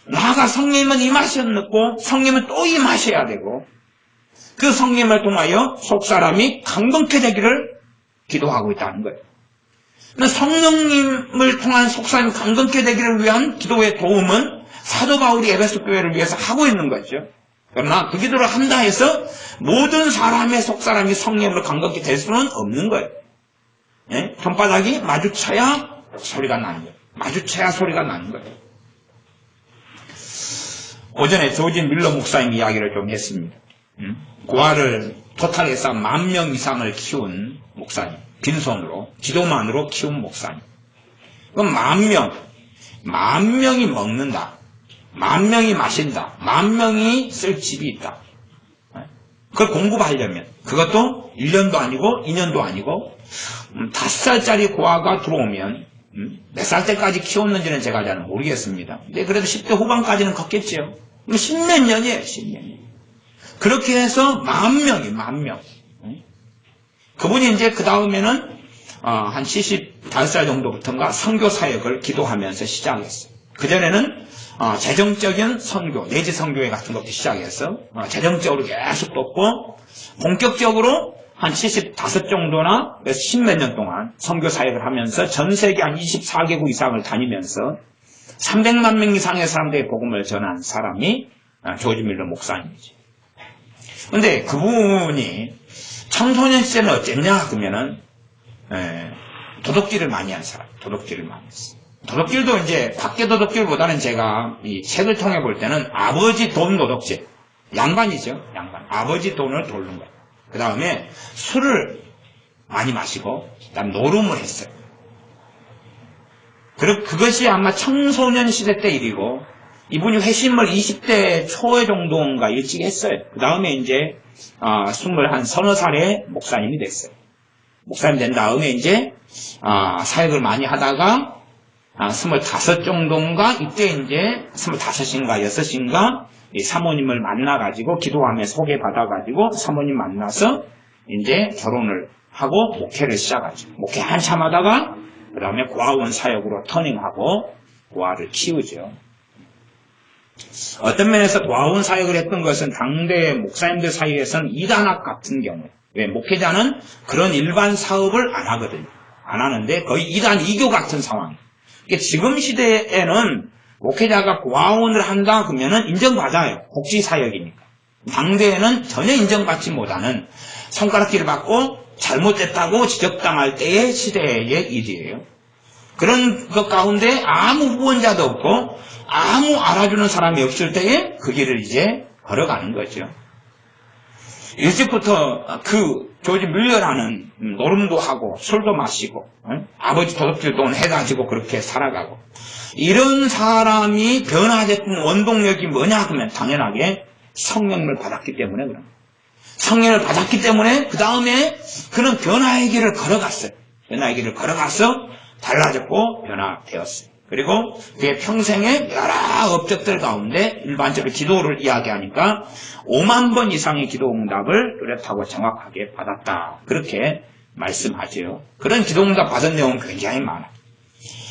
나아가 성령님은 임하셨고 성령님은 또 임하셔야 되고 그 성령님을 통하여 속사람이 강건케 되기를 기도하고 있다는 거예요. 성령님을 통한 속사람이 강건케 되기를 위한 기도의 도움은 사도 바울이 에베소 교회를 위해서 하고 있는 거죠. 그러나 그 기도를 한다 해서 모든 사람의 속사람이 성령으로 강건케 될 수는 없는 거예요. 예? 손바닥이 마주쳐야 소리가 나는 거예요. 마주쳐야 소리가 나는 거예요. 오전에 조지 밀러 목사님 이야기를 좀 했습니다. 고아를 토탈에서 10,000명 이상을 키운 목사님. 빈손으로, 기도만으로 키운 목사님. 그럼 10,000명이 먹는다. 10,000명이 마신다. 10,000명이 쓸 집이 있다. 그걸 공급하려면 그것도 1년도 아니고 2년도 아니고 5살짜리 고아가 들어오면 몇 살 때까지 키웠는지는 제가 잘 모르겠습니다. 근데 그래도 10대 후반까지는 컸겠죠. 10몇 년이에요. 10몇 년. 그렇게 해서 10,000명. 그분이 이제 그 다음에는 한 75살 정도부터인가 선교 사역을 기도하면서 시작했어요. 그전에는 재정적인 선교, 내지 선교회 같은 것도 시작해서 재정적으로 계속 돕고 본격적으로 한 75 정도나 10몇 년 동안 선교 사역을 하면서 전 세계 한 24개국 이상을 다니면서 300만 명 이상의 사람들의 복음을 전한 사람이 조지 밀러 목사님이지. 근데 그분이 청소년 시절은 어땠냐 그러면은 도둑질을 많이 한 사람, 도둑질을 많이 했어요. 도둑질도 이제 밖에 도둑질보다는 제가 이 책을 통해 볼 때는 아버지 돈 도둑질, 양반이죠, 양반. 아버지 돈을 돌는 거예요. 그 다음에 술을 많이 마시고 그다음 노름을 했어요. 그리고 그것이 아마 청소년 시대 때 일이고 이분이 회심을 20대 초에 정도인가 일찍 했어요. 그 다음에 이제 21살에 목사님이 됐어요. 목사님 된 다음에 이제 사역을 많이 하다가 25 정도인가 이때 이제 25인가 6인가 사모님을 만나가지고 기도하며 소개받아가지고 사모님 만나서 이제 결혼을 하고 목회를 시작하죠. 목회 한참 하다가 그 다음에 고아원 사역으로 터닝하고 고아를 키우죠. 어떤 면에서 고아원 사역을 했던 것은 당대 목사님들 사이에서는 이단학 같은 경우에, 왜 목회자는 그런 일반 사업을 안 하거든요. 안 하는데 거의 이단 이교 같은 상황. 지금 시대에는 목회자가 고아원을 한다 그러면은 인정받아요. 복지 사역이니까. 당대에는 전혀 인정받지 못하는 손가락질을 받고 잘못됐다고 지적당할 때의 시대의 일이에요. 그런 것 가운데 아무 후원자도 없고 아무 알아주는 사람이 없을 때에 그 길을 이제 걸어가는 거죠. 일찍부터 그 조지 밀러라는 노름도 하고 술도 마시고 아버지 도둑질 돈 해가지고 그렇게 살아가고 이런 사람이 변화됐던 원동력이 뭐냐 그러면 당연하게 성령을 받았기 때문에 그런 거예요. 성령을 받았기 때문에 그 다음에 그는 변화의 길을 걸어갔어요. 변화의 길을 걸어가서 달라졌고 변화되었어요. 그리고 그의 평생의 여러 업적들 가운데 일반적으로 기도를 이야기하니까 5만 번 이상의 기도 응답을 뚜렷하고 정확하게 받았다. 그렇게 말씀하죠. 그런 기도 응답 받은 내용은 굉장히 많아요.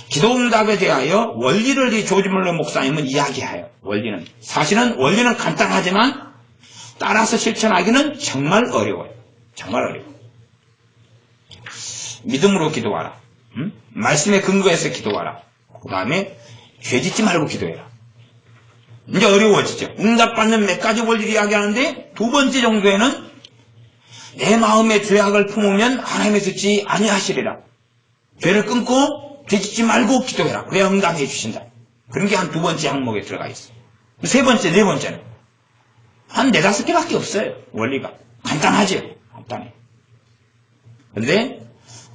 기도 응답에 대하여 원리를 이 조지 뮬러 목사님은 이야기해요. 원리는. 사실은 원리는 간단하지만 따라서 실천하기는 정말 어려워요. 정말 어려워요. 믿음으로 기도하라. 말씀에 근거해서 기도하라. 그 다음에 죄 짓지 말고 기도해라. 이제 어려워지죠. 응답받는 몇 가지 원리를 이야기하는데 두 번째 정도에는 내 마음에 죄악을 품으면 하나님이 듣지 아니하시리라. 죄를 끊고 죄 짓지 말고 기도해라. 그래야 응답해 주신다. 그런 게 한 두 번째 항목에 들어가 있어요. 세 번째, 네 번째는 한 4-5개밖에 없어요. 원리가. 간단하죠. 간단해. 그런데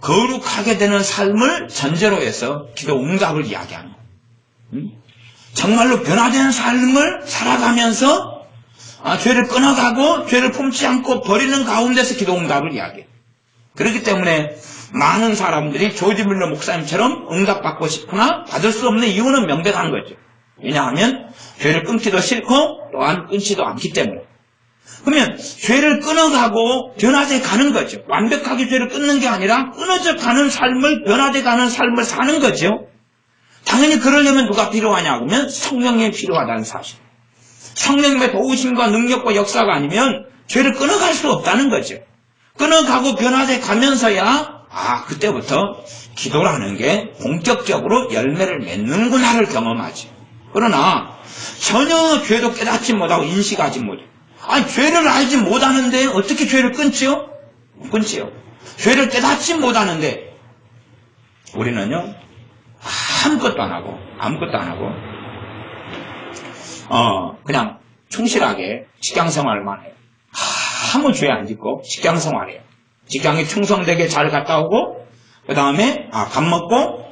거룩하게 되는 삶을 전제로 해서 기도 응답을 이야기하는 거예요. 정말로 변화된 삶을 살아가면서 죄를 끊어가고 죄를 품지 않고 버리는 가운데서 기도 응답을 이야기해요. 그렇기 때문에 많은 사람들이 조지 뮬러 목사님처럼 응답받고 싶으나 받을 수 없는 이유는 명백한 거죠. 왜냐하면 죄를 끊기도 싫고 또한 끊지도 않기 때문에. 그러면 죄를 끊어가고 변화돼 가는 거죠. 완벽하게 죄를 끊는 게 아니라 끊어져 가는 삶을, 변화돼 가는 삶을 사는 거죠. 당연히 그러려면 누가 필요하냐 그러면 성령이 필요하다는 사실. 성령님의 도우심과 능력과 역사가 아니면 죄를 끊어갈 수 없다는 거죠. 끊어가고 변화돼 가면서야 그때부터 기도라는 게 본격적으로 열매를 맺는구나를 경험하지. 그러나 전혀 죄도 깨닫지 못하고 인식하지 못해. 죄를 알지 못하는데 어떻게 죄를 끊지요? 끊지요. 죄를 깨닫지 못하는데 우리는요 아무것도 안 하고 그냥 충실하게 직장생활만 해요. 아무 죄 안 짓고 직장생활해요. 직장에 충성되게 잘 갔다 오고 그 다음에 밥 먹고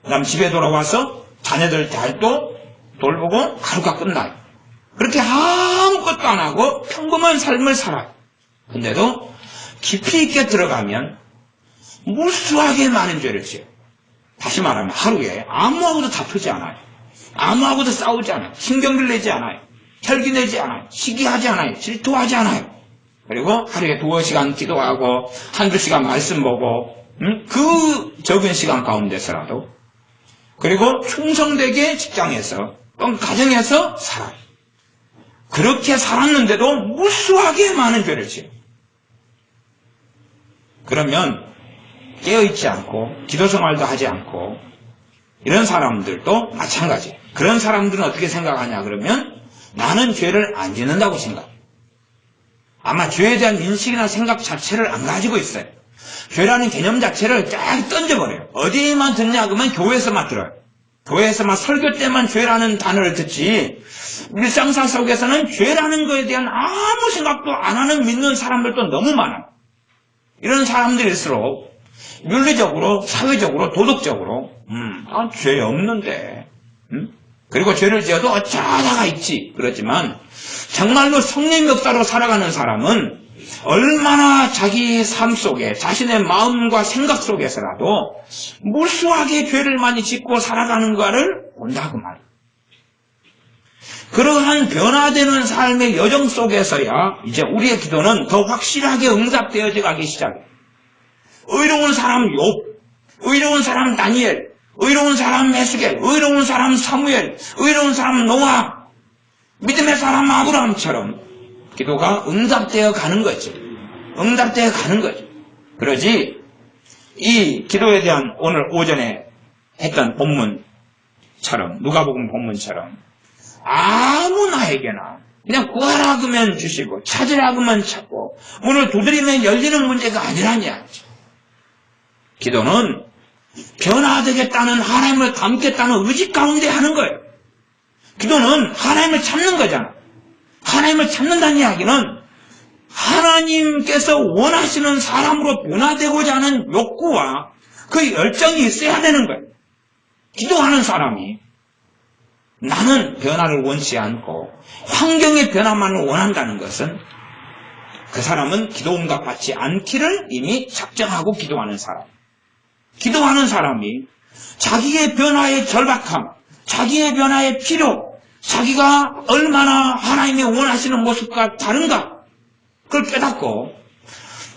그 다음 집에 돌아와서 자녀들 잘 또 돌보고 하루가 끝나요. 그렇게 아무것도 안 하고 평범한 삶을 살아요. 근데도 깊이 있게 들어가면 무수하게 많은 죄를 지어요. 다시 말하면 하루에 아무하고도 다투지 않아요. 아무하고도 싸우지 않아요. 신경을 내지 않아요. 혈기 내지 않아요. 시기하지 않아요. 질투하지 않아요. 그리고 하루에 2시간 기도하고 1-2시간 말씀 보고 그 적은 시간 가운데서라도 그리고 충성되게 직장에서 또는 가정에서 살아요. 그렇게 살았는데도 무수하게 많은 죄를 지어요. 그러면 깨어있지 않고 기도생활도 하지 않고 이런 사람들도 마찬가지예요. 그런 사람들은 어떻게 생각하냐 그러면 나는 죄를 안 짓는다고 생각해요. 아마 죄에 대한 인식이나 생각 자체를 안 가지고 있어요. 죄라는 개념 자체를 쫙 던져버려요. 어디에만 듣냐 그러면 교회에서만 들어요. 교회에서만 설교 때만 죄라는 단어를 듣지 일상사 속에서는 죄라는 거에 대한 아무 생각도 안 하는 믿는 사람들도 너무 많아요. 이런 사람들일수록 윤리적으로, 사회적으로, 도덕적으로 죄 없는데 그리고 죄를 지어도 어쩌다가 있지 그렇지만 정말로 성령 역사로 살아가는 사람은 얼마나 자기 삶 속에 자신의 마음과 생각 속에서라도 무수하게 죄를 많이 짓고 살아가는가를 본다고 말이에요. 그러한 변화되는 삶의 여정 속에서야 이제 우리의 기도는 더 확실하게 응답되어져 가기 시작해요. 의로운 사람 욥, 의로운 사람 다니엘, 의로운 사람 에스겔, 의로운 사람 사무엘, 의로운 사람 노아, 믿음의 사람 아브라함처럼 기도가 응답되어 가는 거죠. 응답되어 가는 거죠. 그러지 이 기도에 대한 오늘 오전에 했던 본문처럼 누가복음 본문처럼 아무나에게나 그냥 구하라 그러면 주시고 찾으라 그러면 찾고 문을 두드리면 열리는 문제가 아니라냐. 기도는 변화되겠다는 하나님을 닮겠다는 의지 가운데 하는 거예요. 기도는 하나님을 찾는 거잖아. 하나님을 찾는다는 이야기는 하나님께서 원하시는 사람으로 변화되고자 하는 욕구와 그 열정이 있어야 되는 거예요. 기도하는 사람이 나는 변화를 원치 않고 환경의 변화만을 원한다는 것은 그 사람은 기도 응답받지 않기를 이미 작정하고 기도하는 사람. 기도하는 사람이 자기의 변화의 절박함, 자기의 변화의 필요, 자기가 얼마나 하나님이 원하시는 모습과 다른가, 그걸 깨닫고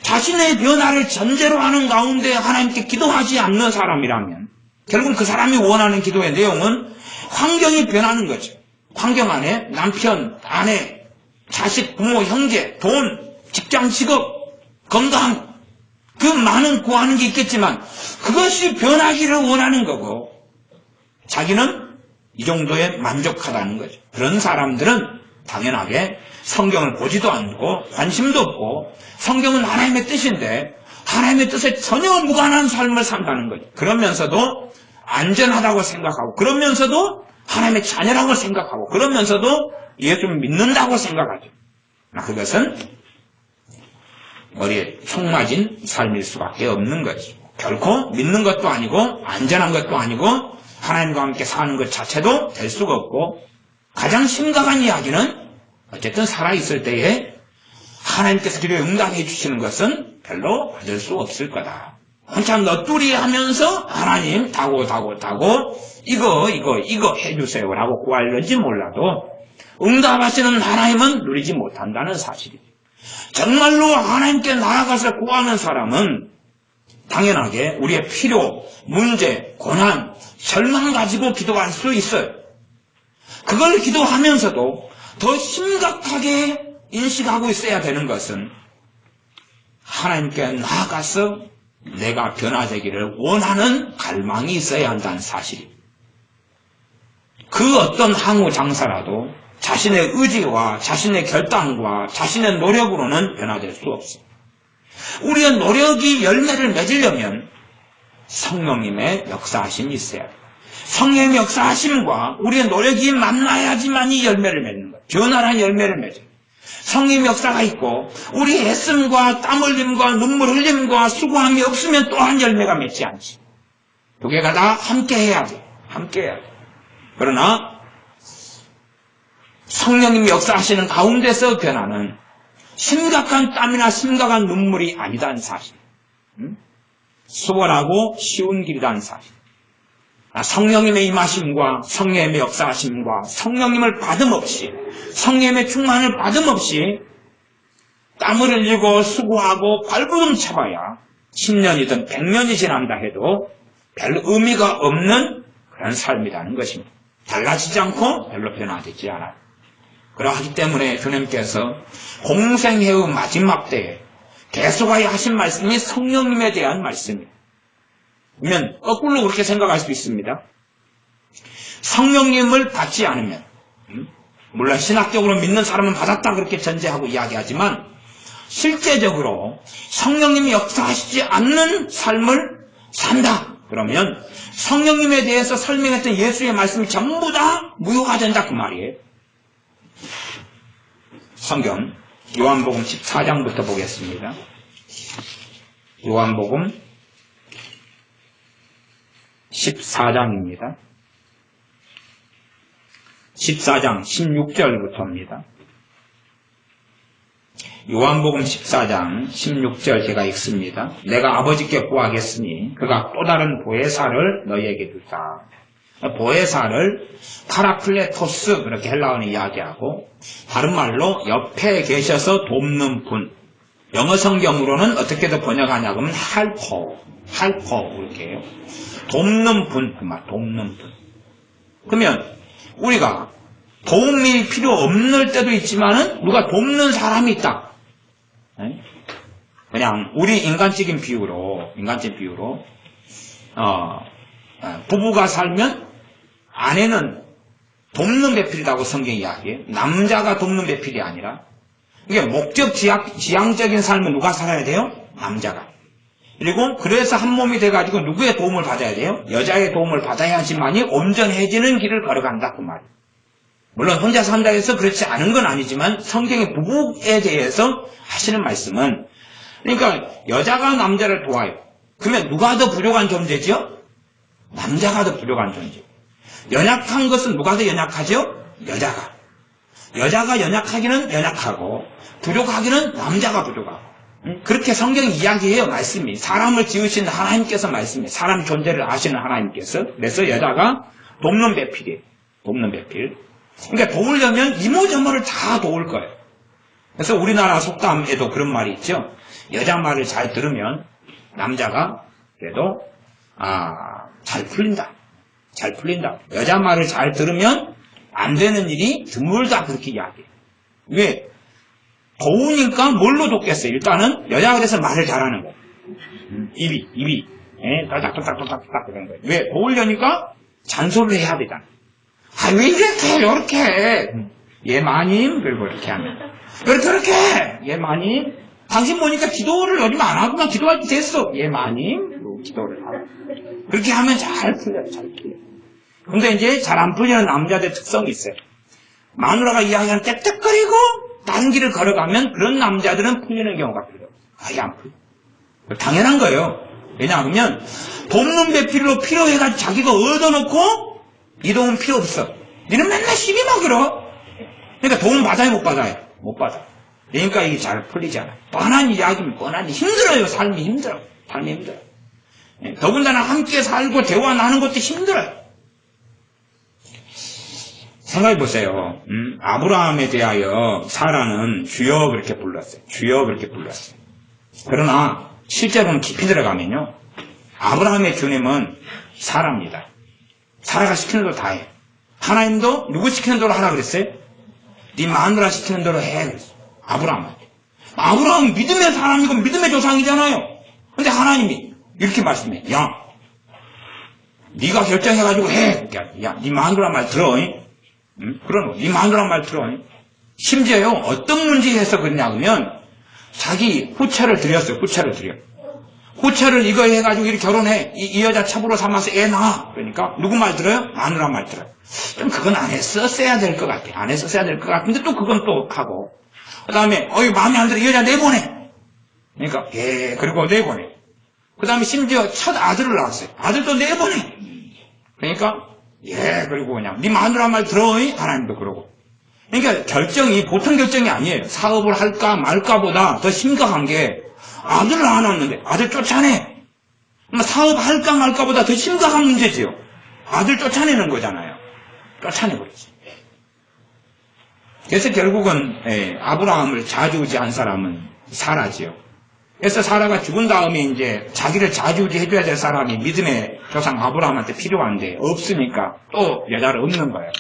자신의 변화를 전제로 하는 가운데 하나님께 기도하지 않는 사람이라면 결국 그 사람이 원하는 기도의 내용은 환경이 변하는 거죠. 환경 안에 남편, 아내, 자식, 부모, 형제, 돈, 직장, 직업, 건강, 그 많은 구하는 게 있겠지만 그것이 변하기를 원하는 거고 자기는 이 정도에 만족하다는 거죠. 그런 사람들은 당연하게 성경을 보지도 않고 관심도 없고 성경은 하나님의 뜻인데 하나님의 뜻에 전혀 무관한 삶을 산다는 거죠. 그러면서도 안전하다고 생각하고 그러면서도 하나님의 자녀라고 생각하고 그러면서도 예수를 믿는다고 생각하죠. 그것은 머리에 총 맞은 삶일 수밖에 없는 거죠. 결코 믿는 것도 아니고 안전한 것도 아니고 하나님과 함께 사는 것 자체도 될 수가 없고 가장 심각한 이야기는 어쨌든 살아있을 때에 하나님께서 기도에 응답해 주시는 것은 별로 받을 수 없을 거다. 한참 너뚜리 하면서 하나님 다고 이거 해주세요라고 구할는지 몰라도 응답하시는 하나님은 누리지 못한다는 사실이죠. 정말로 하나님께 나아가서 구하는 사람은 당연하게 우리의 필요, 문제, 고난, 절망 가지고 기도할 수 있어요. 그걸 기도하면서도 더 심각하게 인식하고 있어야 되는 것은 하나님께 나아가서 내가 변화되기를 원하는 갈망이 있어야 한다는 사실입니다. 그 어떤 항우 장사라도 자신의 의지와 자신의 결단과 자신의 노력으로는 변화될 수 없습니다. 우리의 노력이 열매를 맺으려면 성령님의 역사하심이 있어야 돼요. 성령의 역사하심과 우리의 노력이 만나야지만이 열매를 맺는 거예요. 변화란 열매를 맺어요. 성령의 역사가 있고 우리 애씀과 땀 흘림과 눈물 흘림과 수고함이 없으면 또한 열매가 맺지 않지. 두 개가 다 함께 해야 돼. 함께 해야 돼. 그러나 성령님이 역사하시는 가운데서 변화는 심각한 땀이나 심각한 눈물이 아니다는 사실. 수월하고 쉬운 길이라는 사실. 성령님의 임하심과 성령님의 역사하심과 성령님을 받음없이 성령님의 충만을 받음없이 땀을 흘리고 수고하고 발버둥 쳐봐야 10년이든 100년이 지난다 해도 별 의미가 없는 그런 삶이라는 것입니다. 달라지지 않고 별로 변화되지 않아요. 그러하기 때문에 주님께서 공생애의 마지막 때에 계속하여 하신 말씀이 성령님에 대한 말씀입니다. 그러면 거꾸로 그렇게 생각할 수 있습니다. 성령님을 받지 않으면 물론 신학적으로 믿는 사람은 받았다 그렇게 전제하고 이야기하지만 실제적으로 성령님이 역사하시지 않는 삶을 산다. 그러면 성령님에 대해서 설명했던 예수의 말씀이 전부 다 무효가 된다 그 말이에요. 성경 요한복음 14장부터 보겠습니다. 요한복음 14장입니다. 14장 16절부터입니다. 요한복음 14장 16절 제가 읽습니다. 내가 아버지께 구하겠으니 그가 또 다른 보혜사를 너희에게 주사. 보혜사를 파라클레토스 그렇게 헬라어는 이야기하고 다른 말로 옆에 계셔서 돕는 분. 영어 성경으로는 어떻게도 번역하냐 그러면 헬퍼 이렇게 해요. 돕는 분, 그 말, 돕는 분. 그러면 우리가 도움이 필요 없는 때도 있지만은 누가 돕는 사람이 있다. 그냥 우리 인간적인 비유로 부부가 살면 아내는 돕는 배필이라고 성경이 이야기해요. 남자가 돕는 배필이 아니라 이게 목적 지향적인 삶은 누가 살아야 돼요? 남자가. 그리고 그래서 한 몸이 돼가지고 누구의 도움을 받아야 돼요? 여자의 도움을 받아야지만이 온전해지는 길을 걸어간다 그 말이에요. 물론 혼자 산다 해서 그렇지 않은 건 아니지만 성경의 부부에 대해서 하시는 말씀은 그러니까 여자가 남자를 도와요. 그러면 누가 더 부족한 존재죠? 남자가 더 부족한 존재. 연약한 것은 누가 더 연약하죠? 여자가 연약하기는 연약하고 부족하기는 남자가 부족하고 그렇게 성경이 이야기해요, 말씀이. 사람을 지으신 하나님께서 말씀해. 사람 존재를 아시는 하나님께서. 그래서 여자가 돕는 배필이에요. 돕는 배필. 그러니까 도우려면 이모저모를 다 도울 거예요. 그래서 우리나라 속담에도 그런 말이 있죠. 여자 말을 잘 들으면 남자가 그래도 잘 풀린다. 잘 풀린다. 여자 말을 잘 들으면 안 되는 일이 드물다. 그렇게 이야기해요. 왜? 도우니까 뭘로 돕겠어요? 일단은 여자가 그래서 말을 잘하는 거예요. 입이 딱딱딱딱딱딱 그런 거예요. 왜? 도우려니까 잔소리를 해야 되잖아. 왜 이렇게 요렇게 예 마님 그리고 이렇게 하면 그렇게 예 마님 당신 보니까 기도를 요즘 안 하구나. 기도할 때 됐어. 예 마님 그리고 기도를 하고 그렇게 하면 잘 풀려요. 잘 풀려요. 근데 이제 잘 안 풀리는 남자들 특성이 있어요. 마누라가 이야기하는 땡땡거리고 다른 길을 걸어가면 그런 남자들은 풀리는 경우가 별로 아예 안 풀려. 당연한 거예요. 왜냐하면 돕는 배필로 필요해가지고 자기가 얻어놓고 이 도움 필요 없어. 니는 맨날 시비만 걸어. 그러니까 도움 받아요, 못 받아요? 못 받아. 그러니까 이게 잘 풀리지 않아요. 뻔한 이야기면 뻔하니 힘들어요. 삶이 힘들어. 삶이 힘들어. 더군다나 함께 살고 대화 나누는 것도 힘들어요. 생각해 보세요. 아브라함에 대하여 사라는 주여 그렇게 불렀어요. 주여 그렇게 불렀어요. 그러나 실제로는 깊이 들어가면요. 아브라함의 주님은 사라입니다. 사라가 시키는 대로 다 해. 하나님도 누구 시키는 대로 하라 그랬어요? 네 마누라 시키는 대로 해 그랬어요. 아브라함한테. 아브라함은 믿음의 사람이고 믿음의 조상이잖아요. 근데 하나님이 이렇게 말씀해. 야, 네가 결정해가지고 해. 야, 네 마누라 말 들어. 그러노. 네 마누라 말 들어. 심지어요, 어떤 문제에서 그러냐면, 자기 후처를 드렸어요. 후처를 드려. 후처를 이거 해가지고 이렇게 결혼해. 이 여자 첩으로 삼아서 애 낳아. 그러니까, 누구 말 들어요? 마누라 말 들어요. 좀 그건 안 했었어야 될 것 같아. 안 했었어야 될 것 같은데 또 그건 또 하고. 그 다음에, 마음에 안 들어. 이 여자 내보내. 그러니까, 그리고 내보내. 그 다음에 심지어 첫 아들을 낳았어요. 아들도 내보내. 그러니까, 그리고 그냥, 네 마누라 말 들어. 하나님도 그러고. 그러니까 결정이 보통 결정이 아니에요. 사업을 할까 말까보다 더 심각한 게 아들을 안 낳았는데 아들 쫓아내. 사업 할까 말까보다 더 심각한 문제지요. 아들 쫓아내는 거잖아요. 쫓아내버렸어요. 그래서 결국은 아브라함을 좌지우지한 사람은 사라지요. 그래서 사라가 죽은 다음에 이제 자기를 좌지우지 해줘야 될 사람이 믿음의 조상 아브라함한테 필요한데 없으니까 또 여자를 얻는 거예요.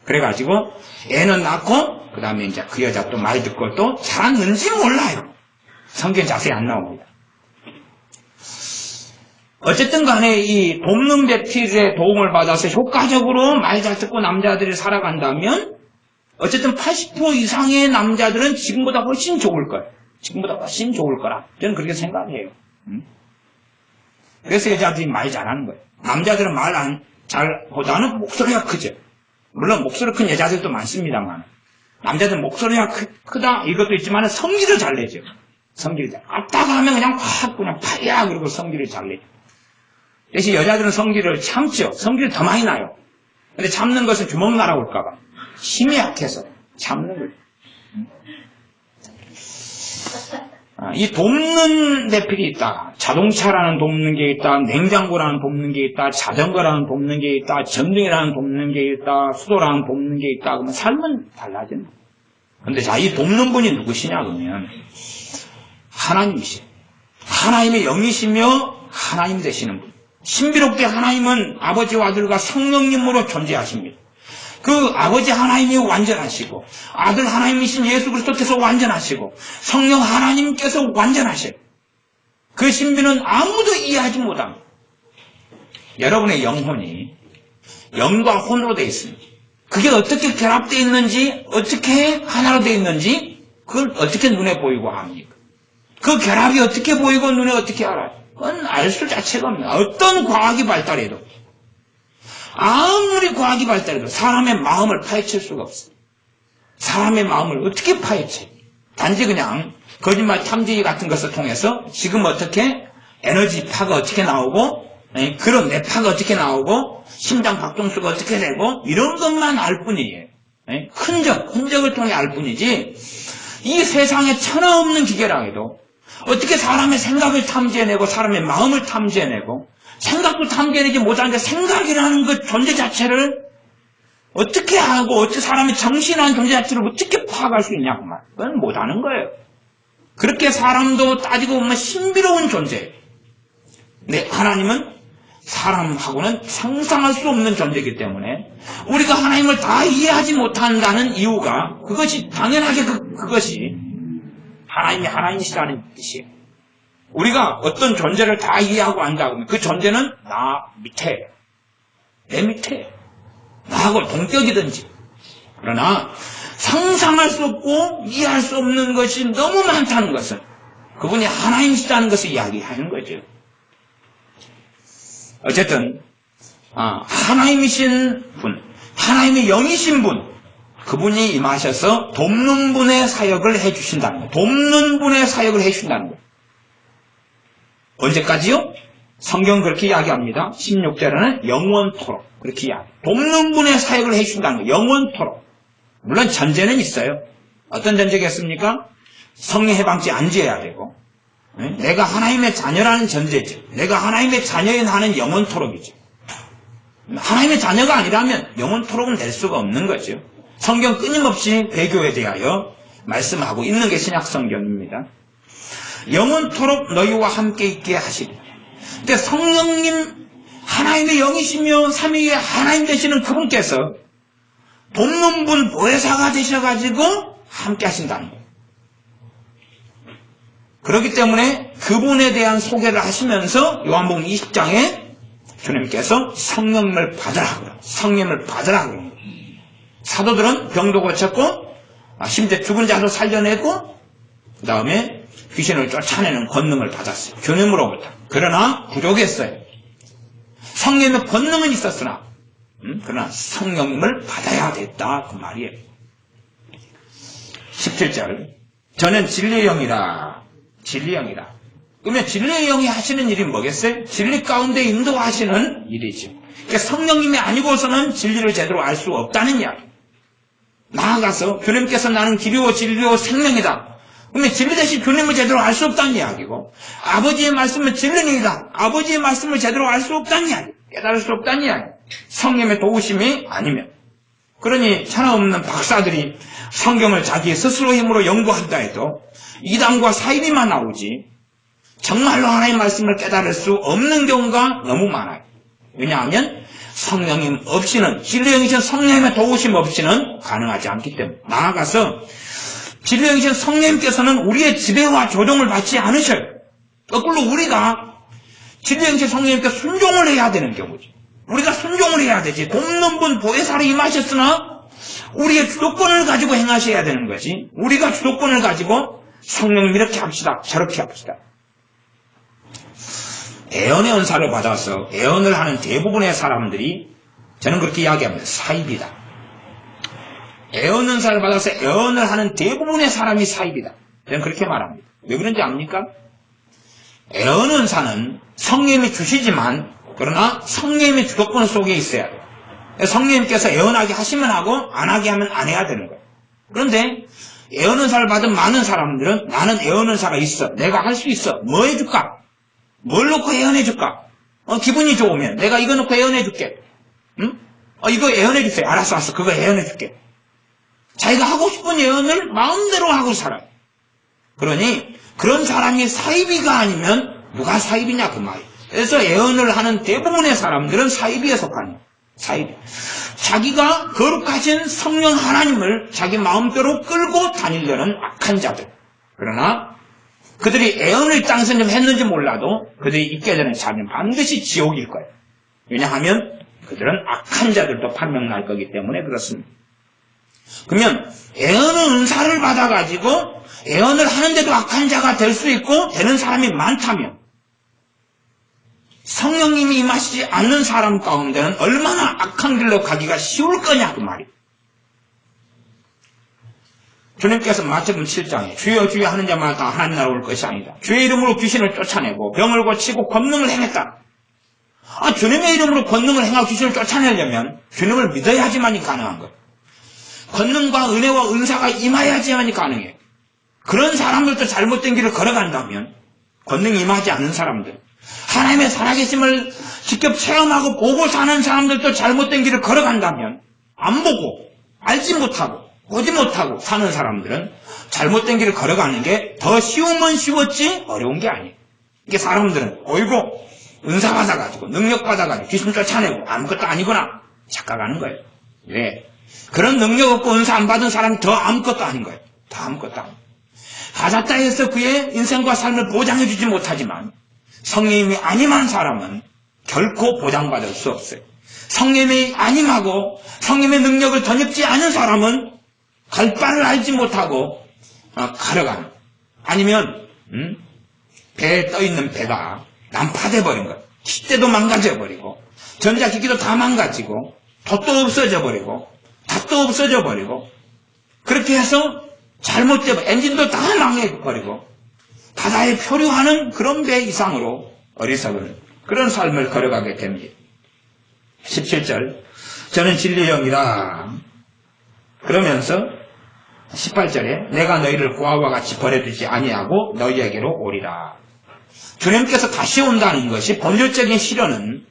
그래가지고 애는 낳고 그 다음에 이제 그 여자 또 말 듣고 또 살았는지 몰라요. 성경 자세히 안 나옵니다. 어쨌든 간에 이 돕는 배필의 도움을 받아서 효과적으로 말 잘 듣고 남자들이 살아간다면 어쨌든 80% 이상의 남자들은 지금보다 훨씬 좋을 거예요. 지금보다 훨씬 좋을 거라 저는 그렇게 생각해요. 그래서 여자들이 말 잘하는 거예요. 남자들은 말 잘보다는 목소리가 크죠. 물론 목소리 큰 여자들도 많습니다만 남자들은 목소리가 크다 이것도 있지만 성질을 잘 내죠. 성질을 잘. 왔다가 하면 그냥 확 그냥 파야 그리고 성질을 잘 내죠. 대신 여자들은 성질을 참죠. 성질이 더 많이 나요. 근데 참는 것은 주먹 날아올까봐 힘이 약해서 참는 거예요. 이 돕는 배필이 있다. 자동차라는 돕는 게 있다. 냉장고라는 돕는 게 있다. 자전거라는 돕는 게 있다. 전등이라는 돕는 게 있다. 수도라는 돕는 게 있다. 그러면 삶은 달라진다. 근데 자, 이 돕는 분이 누구시냐 그러면 하나님이시죠. 하나님의 영이시며 하나님 되시는 분. 신비롭게 하나님은 아버지와 아들과 성령님으로 존재하십니다. 그 아버지 하나님이 완전하시고 아들 하나님이신 예수 그리스도께서 완전하시고 성령 하나님께서 완전하셔요. 그 신비는 아무도 이해하지 못합니다. 여러분의 영혼이 영과 혼으로 되어 있습니다. 그게 어떻게 결합되어 있는지 어떻게 하나로 되어 있는지 그걸 어떻게 눈에 보이고 합니까? 그 결합이 어떻게 보이고 눈에 어떻게 알아요? 그건 알 수 자체가 없습니다. 어떤 과학이 발달해도 아무리 과학이 발달해도 사람의 마음을 파헤칠 수가 없어요. 사람의 마음을 어떻게 파헤쳐? 단지 그냥 거짓말 탐지 같은 것을 통해서 지금 어떻게 에너지파가 어떻게 나오고 그런 뇌파가 어떻게 나오고 심장 박동수가 어떻게 되고 이런 것만 알 뿐이에요. 흔적을 통해 알 뿐이지 이 세상에 천하 없는 기계라 해도 어떻게 사람의 생각을 탐지해내고 사람의 마음을 탐지해내고 생각도 탐지해내지 못하는데 생각이라는 그 존재 자체를 어떻게 하고 어떻게 사람의 정신이라는 존재 자체를 어떻게 파악할 수 있냐고 말. 그건 못하는 거예요. 그렇게 사람도 따지고 보면 신비로운 존재예요. 근데 하나님은 사람하고는 상상할 수 없는 존재이기 때문에 우리가 하나님을 다 이해하지 못한다는 이유가 그것이 당연하게 그것이 하나님이 하나님이시라는 뜻이에요. 우리가 어떤 존재를 다 이해하고 안다고 하면 그 존재는 나 밑에, 내 밑에, 나하고 동격이든지. 그러나 상상할 수 없고 이해할 수 없는 것이 너무 많다는 것은 그분이 하나님이시라는 것을 이야기하는 거죠. 어쨌든 하나님이신 분, 하나님의 영이신 분, 그분이 임하셔서 돕는 분의 사역을 해주신다는 거예요. 돕는 분의 사역을 해주신다는 거예요. 언제까지요? 성경은 그렇게 이야기합니다. 16절에는 영원토록 그렇게 이야기해요. 돕는 분의 사역을 해주신다는 거예요. 영원토록. 물론 전제는 있어요. 어떤 전제겠습니까? 성령 해방죄 안 지어야 되고 내가 하나님의 자녀라는 전제죠. 내가 하나님의 자녀인 한은 영원토록이죠. 하나님의 자녀가 아니라면 영원토록은 될 수가 없는 거죠. 성경 끊임없이 배교에 대하여 말씀하고 있는 게 신약 성경입니다. 영원토록 너희와 함께 있게 하시리. 근데 성령님 하나님의 영이시며 삼위의 하나님 되시는 그분께서 돕는 분 보혜사가 되셔가지고 함께 하신다는 거예요. 그렇기 때문에 그분에 대한 소개를 하시면서 요한복음 20장에 주님께서 성령님을 받으라. 성령님을 받으라. 사도들은 병도 고쳤고 심지어 죽은 자도 살려내고 그 다음에 귀신을 쫓아내는 권능을 받았어요. 주님으로부터. 그러나 부족했어요. 성령의 권능은 있었으나 그러나 성령님을 받아야 됐다 그 말이에요. 17절 저는 진리의 영이라. 진리의 영이라. 그러면 진리의 영이 하시는 일이 뭐겠어요? 진리 가운데 인도하시는 일이죠. 그러니까 성령님이 아니고서는 진리를 제대로 알 수 없다는 이야기. 나아가서 주님께서 나는 길이요 진리요 생명이다. 그러면 진리 대신 주님을 제대로 알 수 없다는 이야기고 아버지의 말씀은 진리이다. 아버지의 말씀을 제대로 알 수 없다는 이야기. 깨달을 수 없다는 이야기. 성령의 도우심이 아니면. 그러니 차나없는 박사들이 성경을 자기 스스로 힘으로 연구한다 해도 이단과 사이비만 나오지 정말로 하나님의 말씀을 깨달을 수 없는 경우가 너무 많아요. 왜냐하면 성령님 없이는 진리의 영이신 성령님의 도우심 없이는 가능하지 않기 때문에 나아가서 진리의 영이신 성령님께서는 우리의 지배와 조종을 받지 않으셔요. 거꾸로 우리가 진리의 영이신 성령님께 순종을 해야 되는 경우죠. 우리가 순종을 해야 되지. 돕는 분 보혜사로 임하셨으나 우리의 주도권을 가지고 행하셔야 되는 거지. 우리가 주도권을 가지고 성령님 이렇게 합시다. 저렇게 합시다. 애언의 은사를 받아서 애언을 하는 대부분의 사람들이 저는 그렇게 이야기합니다. 사입이다. 애언 은사를 받아서 애언을 하는 대부분의 사람이 사입이다. 저는 그렇게 말합니다. 왜 그런지 압니까? 애언 은사는 성령님이 주시지만 그러나 성령님의 주도권 속에 있어야 돼요. 성령님께서 애언하게 하시면 하고 안 하게 하면 안 해야 되는 거예요. 그런데 애언 은사를 받은 많은 사람들은 나는 애언 은사가 있어. 내가 할 수 있어. 뭐 해줄까? 뭘 놓고 애언해 줄까? 기분이 좋으면 내가 이거 놓고 애언해 줄게. 응? 이거 애언해 주세요. 알았어. 그거 애언해 줄게. 자기가 하고 싶은 애언을 마음대로 하고 살아요. 그러니 그런 사람이 사이비가 아니면 누가 사이비냐 그 말이에요. 그래서 애언을 하는 대부분의 사람들은 사이비에 속하는 사이비. 자기가 거룩하신 성령 하나님을 자기 마음대로 끌고 다니려는 악한 자들. 그러나 그들이 애언을 당선 좀 했는지 몰라도 그들이 있게 되는 자는 반드시 지옥일 거예요. 왜냐하면 그들은 악한 자들도 판명 날 거기 때문에 그렇습니다. 그러면 애언의 은사를 받아가지고 애언을 하는데도 악한 자가 될 수 있고 되는 사람이 많다면 성령님이 임하시지 않는 사람 가운데는 얼마나 악한 길로 가기가 쉬울 거냐 그 말이에요. 주님께서 마태복음 7장에 주여 주여 하는 자마다 다 하나님 나라 올 것이 아니다. 주의 이름으로 귀신을 쫓아내고 병을 고치고 권능을 행했다. 주님의 이름으로 권능을 행하고 귀신을 쫓아내려면 주님을 믿어야지만이 가능한 거예요. 권능과 은혜와 은사가 임하야지만이 가능해요. 그런 사람들도 잘못된 길을 걸어간다면, 권능이 임하지 않는 사람들, 하나님의 살아계심을 직접 체험하고 보고 사는 사람들도 잘못된 길을 걸어간다면, 안 보고 알지 못하고 보지 못하고 사는 사람들은 잘못된 길을 걸어가는 게 더 쉬우면 쉬웠지 어려운 게 아니에요. 이게 사람들은 어이구 은사 받아가지고 능력 받아가지고 귀신 쫓아내고 아무것도 아니구나 착각하는 거예요. 왜? 그런 능력 없고 은사 안 받은 사람이 더 아무것도 아닌 거예요. 더 아무것도 아닌 거예요. 받았다 해서 그의 인생과 삶을 보장해주지 못하지만 성령님이 아님한 사람은 결코 보장받을 수 없어요. 성령님이 아님하고 성령님의 능력을 덧입지 않은 사람은 갈 바를 알지 못하고 가려가는, 아니면 배에 떠있는 배가 난파돼버린 거예요. 기대도 망가져버리고 전자기기도 다 망가지고 돛도 없어져버리고 탑도 없어져버리고 그렇게 해서 잘못되고 엔진도 다 망해버리고 바다에 표류하는 그런 배 이상으로 어리석은 그런 삶을 걸어가게 됩니다. 17절, 저는 진리의 영이라 그러면서 18절에 내가 너희를 고아와 같이 버려두지 아니하고 너희에게로 오리라. 주님께서 다시 온다는 것이 본질적인 실현은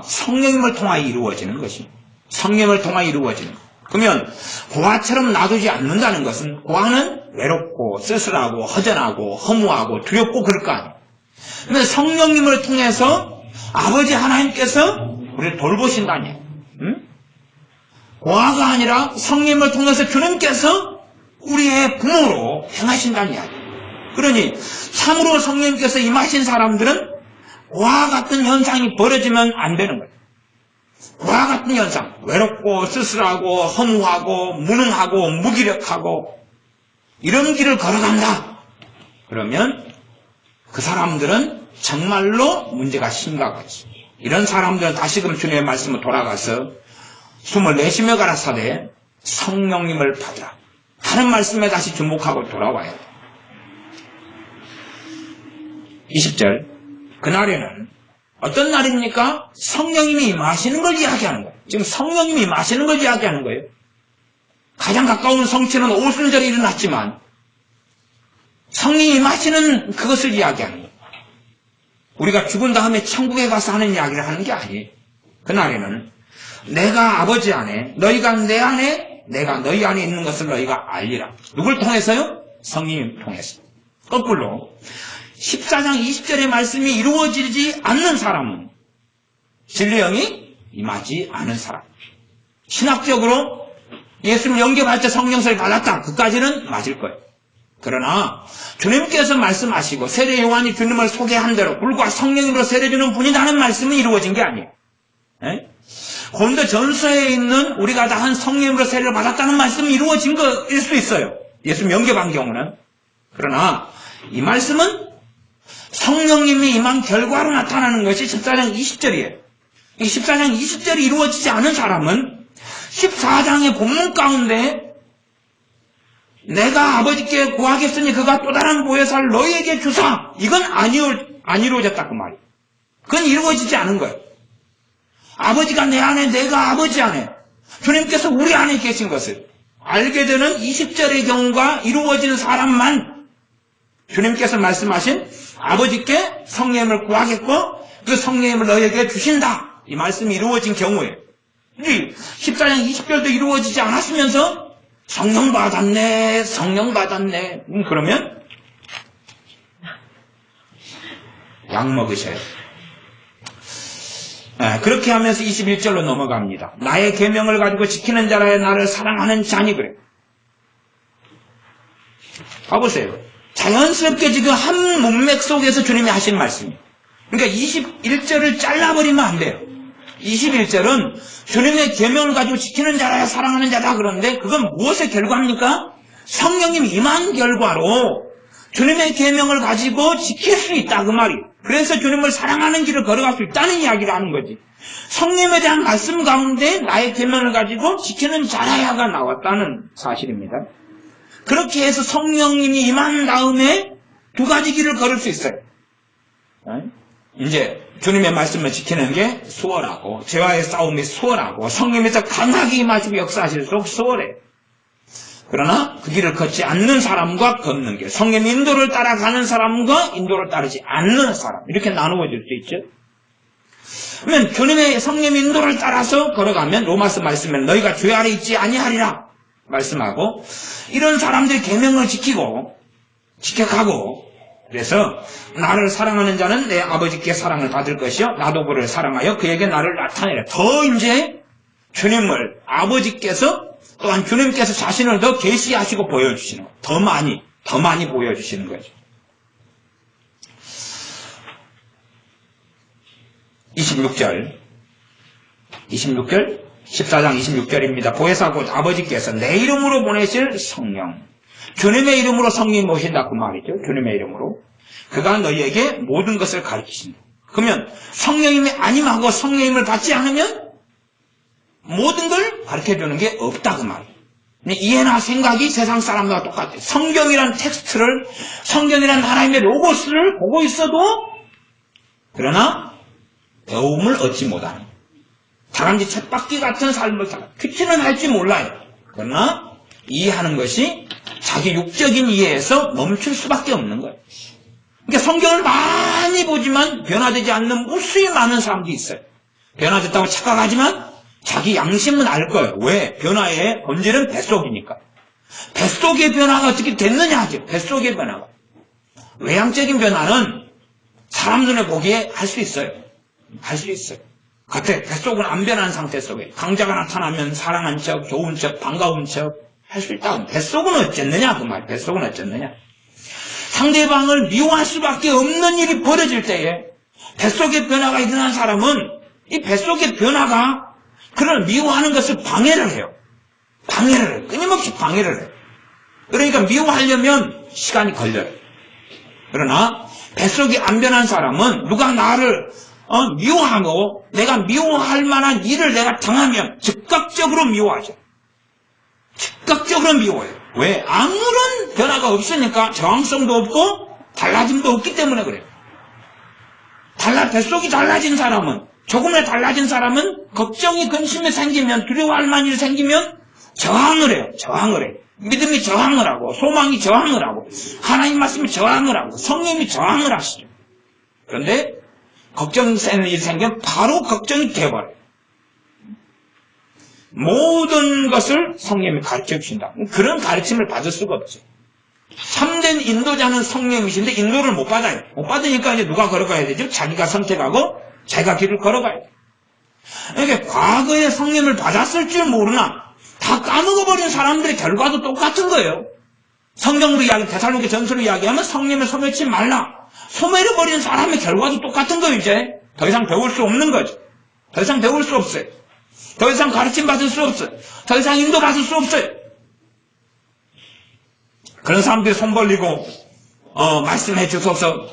성령님을 통하여 이루어지는 것입니다. 성령을 통하여 이루어지는 것. 그러면 고아처럼 놔두지 않는다는 것은, 고아는 외롭고 쓸쓸하고 허전하고 허무하고 두렵고 그럴 거 아니에요. 그런데 성령님을 통해서 아버지 하나님께서 우리를 돌보신다니. 고아가 아니라 성령님을 통해서 주님께서 우리의 부모로 행하신다는 이야기예요. 그러니 참으로 성령님께서 임하신 사람들은 고아 같은 현상이 벌어지면 안 되는 거예요. 고아 같은 현상, 외롭고 쓸쓸하고 허무하고 무능하고 무기력하고 이런 길을 걸어간다. 그러면 그 사람들은 정말로 문제가 심각하지. 이런 사람들은 다시금 주님의 말씀을 돌아가서 24시며 가라사대 성령님을 받으라 하는 말씀에 다시 주목하고 돌아와야 돼. 20절, 그날에는 어떤 날입니까? 성령님이 임하시는 걸 이야기하는 거예요. 지금 성령님이 임하시는 걸 이야기하는 거예요. 가장 가까운 성취는 오순절에 일어났지만 성령이 임하시는 그것을 이야기하는 거예요. 우리가 죽은 다음에 천국에 가서 하는 이야기를 하는 게 아니에요. 그날에는 내가 아버지 안에, 너희가 내 안에, 내가 너희 안에 있는 것을 너희가 알리라. 누굴 통해서요? 성령님 통해서. 거꾸로 14장 20절의 말씀이 이루어지지 않는 사람은 진리의 영이 임하지 않은 사람. 신학적으로 예수님 영접할 때 성령세를 받았다. 그까지는 맞을 거예요. 그러나 주님께서 말씀하시고 세례 요한이 주님을 소개한 대로 불과 성령으로 세례주는 분이라는 말씀은 이루어진 게 아니에요. 고린도 전서에 있는 우리가 다 한 성령으로 세례를 받았다는 말씀은 이루어진 거일 수 있어요. 예수님 영접한 경우는. 그러나 이 말씀은 성령님이 임한 결과로 나타나는 것이 14장 20절이에요. 이 14장 20절이 이루어지지 않은 사람은 14장의 본문 가운데 내가 아버지께 구하겠으니 그가 또 다른 보혜사를 너희에게 주사, 이건 안 이루어졌다 그 말이에요. 그건 이루어지지 않은 거예요. 아버지가 내 안에, 내가 아버지 안에, 주님께서 우리 안에 계신 것을 알게 되는 20절의 경우가 이루어지는 사람만 주님께서 말씀하신 아버지께 성령을 구하겠고 그 성령을 너희에게 주신다, 이 말씀이 이루어진 경우에 14장 20절도 이루어지지 않았으면서 성령 받았네, 성령 받았네, 그러면 약 먹으셔야 돼요. 그렇게 하면서 21절로 넘어갑니다. 나의 계명을 가지고 지키는 자라야 나를 사랑하는 자니, 그래. 봐보세요. 자연스럽게 지금 한 문맥 속에서 주님이 하신 말씀이에요. 그러니까 21절을 잘라버리면 안 돼요. 21절은 주님의 계명을 가지고 지키는 자라야 사랑하는 자다. 그런데 그건 무엇의 결과입니까? 성령님 임한 결과로 주님의 계명을 가지고 지킬 수 있다, 그 말이에요. 그래서 주님을 사랑하는 길을 걸어갈 수 있다는 이야기를 하는 거지. 성령에 대한 말씀 가운데 나의 계명을 가지고 지키는 자라야가 나왔다는 사실입니다. 그렇게 해서 성령님이 임한 다음에 두 가지 길을 걸을 수 있어요. 이제 주님의 말씀을 지키는 게 수월하고, 죄와의 싸움이 수월하고, 성령께서 강하게 임하시고 역사하실수록 수월해요. 그러나 그 길을 걷지 않는 사람과 걷는 길, 성령 인도를 따라가는 사람과 인도를 따르지 않는 사람, 이렇게 나누어질 수 있죠. 그러면 주님의 성령 인도를 따라서 걸어가면 로마서 말씀에 너희가 죄 아래 있지 아니하리라 말씀하고, 이런 사람들이 계명을 지켜가고, 그래서 나를 사랑하는 자는 내 아버지께 사랑을 받을 것이요 나도 그를 사랑하여 그에게 나를 나타내라. 더 이제 주님을 아버지께서 또한 주님께서 자신을 더 계시하시고 보여주시는 거예요. 더 많이 보여주시는 거죠. 26절 14장 26절입니다. 보혜사 곧 아버지께서 내 이름으로 보내실 성령, 주님의 이름으로 성령이 모신다 그 말이죠. 주님의 이름으로 그가 너희에게 모든 것을 가르치신다. 그러면 성령님이 아님하고 성령님을 받지 않으면 모든 걸 가르쳐주는 게 없다 그 말이에요. 이해나 생각이 세상 사람들과 똑같아요. 성경이란 텍스트를, 성경이란 하나님의 로고스를 보고 있어도 그러나 배움을 얻지 못하는, 다람쥐 쳇바퀴 같은 삶을 살아. 퀴치는 할지 몰라요. 그러나 이해하는 것이 자기 육적인 이해에서 멈출 수밖에 없는 거예요. 그러니까 성경을 많이 보지만 변화되지 않는 무수히 많은 사람들이 있어요. 변화됐다고 착각하지만 자기 양심은 알 거예요. 왜? 변화의 본질은 뱃속이니까. 뱃속의 변화가 어떻게 됐느냐 하죠. 뱃속의 변화가. 외향적인 변화는 사람 눈에 보기에 할 수 있어요. 할 수 있어요. 겉에 뱃속은 안 변한 상태 속에 강자가 나타나면 사랑한 척, 좋은 척, 반가운 척 할 수 있다. 뱃속은 어쨌느냐 그 말. 뱃속은 어쨌느냐. 상대방을 미워할 수밖에 없는 일이 벌어질 때에 뱃속의 변화가 일어난 사람은 이 뱃속의 변화가 그를 미워하는 것을 방해를 해요. 끊임없이 방해를 해요. 그러니까 미워하려면 시간이 걸려요. 그러나 뱃속이 안 변한 사람은 누가 나를 미워하고 내가 미워할 만한 일을 내가 당하면 즉각적으로 미워하죠. 즉각적으로 미워해요. 왜? 아무런 변화가 없으니까 저항성도 없고 달라짐도 없기 때문에 그래요. 뱃속이 달라진 사람은, 조금의 달라진 사람은 걱정이 근심이 생기면, 두려워할 만한 일이 생기면 저항을 해요. 믿음이 저항을 하고, 소망이 저항을 하고, 하나님 말씀이 저항을 하고, 성령이 저항을 하시죠. 그런데 걱정이 생기는 일이 생기면 바로 걱정이 돼버려요. 모든 것을 성령님이 가르쳐 주신다. 그런 가르침을 받을 수가 없어요. 참된 인도자는 성령이신데 인도를 못 받아요. 못 받으니까 이제 누가 걸어가야 되죠? 자기가 선택하고 자기가 길을 걸어가야 돼요. 그러니까 과거에 성령을 받았을 줄 모르나 다 까먹어버린 사람들의 결과도 똑같은 거예요. 성경으로 데살로니가 전서로 이야기하면 성령을 소멸치 말라. 소멸해버린 사람의 결과도 똑같은 거예요. 이제 더 이상 배울 수 없는 거죠. 더 이상 배울 수 없어요. 더 이상 가르침 받을 수 없어요. 더 이상 인도 받을 수 없어요. 그런 사람들이 손 벌리고 말씀해 주소서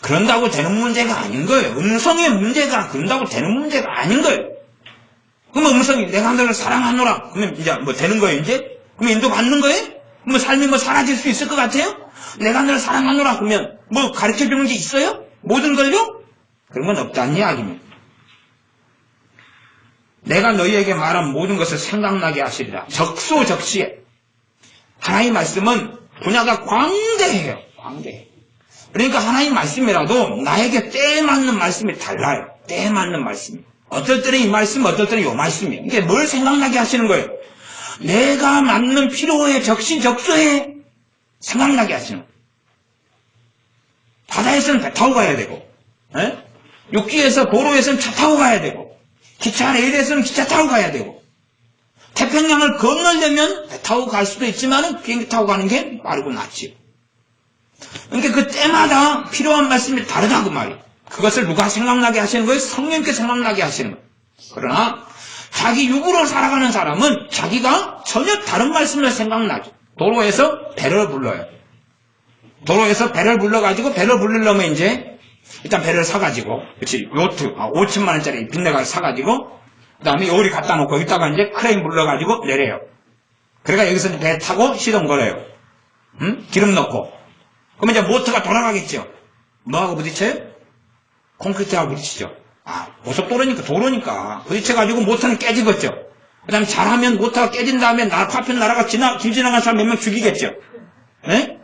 그런다고 되는 문제가 아닌 거예요. 음성의 문제가 그런다고 되는 문제가 아닌 거예요. 그러면 음성이 내가 너를 사랑하노라 그러면 이제 뭐 되는 거예요. 이제 그러면 인도 받는 거예요? 그러면 삶이 뭐 사라질 수 있을 것 같아요? 내가 너를 사랑하노라 그러면 뭐 가르쳐 주는 게 있어요? 모든 걸요? 그런 건 없다는 이야기입니다. 내가 너희에게 말한 모든 것을 생각나게 하시리라. 적소적시에. 하나님 말씀은 분야가 광대해요. 광대해. 그러니까 하나님 말씀이라도 나에게 때에 맞는 말씀이 달라요. 때에 맞는 말씀이. 어떨 때는 이 말씀, 어떨 때는 이 말씀이에요. 이게 뭘 생각나게 하시는 거예요? 내가 맞는 필요에 적시적소에 생각나게 하시는 거예요. 바다에서는 배 타고 가야 되고, 육지에서 도로에서는 차 타고 가야 되고, 기차 레일에서는 기차 타고 가야 되고, 태평양을 건너려면 배 타고 갈 수도 있지만 비행기 타고 가는 게 빠르고 낫지. 그러니까 그 때마다 필요한 말씀이 다르다 그 말이에요. 그것을 누가 생각나게 하시는 거예요? 성령님께 생각나게 하시는 거예요. 그러나 자기 육으로 살아가는 사람은 자기가 전혀 다른 말씀을 생각나죠. 도로에서 배를 불러요. 도로에서 배를 불러가지고 배를 부르려면 이제 일단 배를 사가지고, 그렇지, 요트, 5천만 원짜리 빚내가 사가지고, 그 다음에 요리 갖다 놓고, 여기다가 이제 크레인 불러가지고 내려요. 그러니까 여기서 배 타고 시동 걸어요. 기름 넣고. 그러면 이제 모터가 돌아가겠죠. 뭐하고 부딪혀요? 콘크리트하고 부딪히죠. 고속도로니까, 도로니까. 부딪혀가지고 모터는 깨지겠죠. 그 다음에 잘하면 모터가 깨진 다음에 파편 날아가 길 지나간 사람 몇 명 죽이겠죠. 네?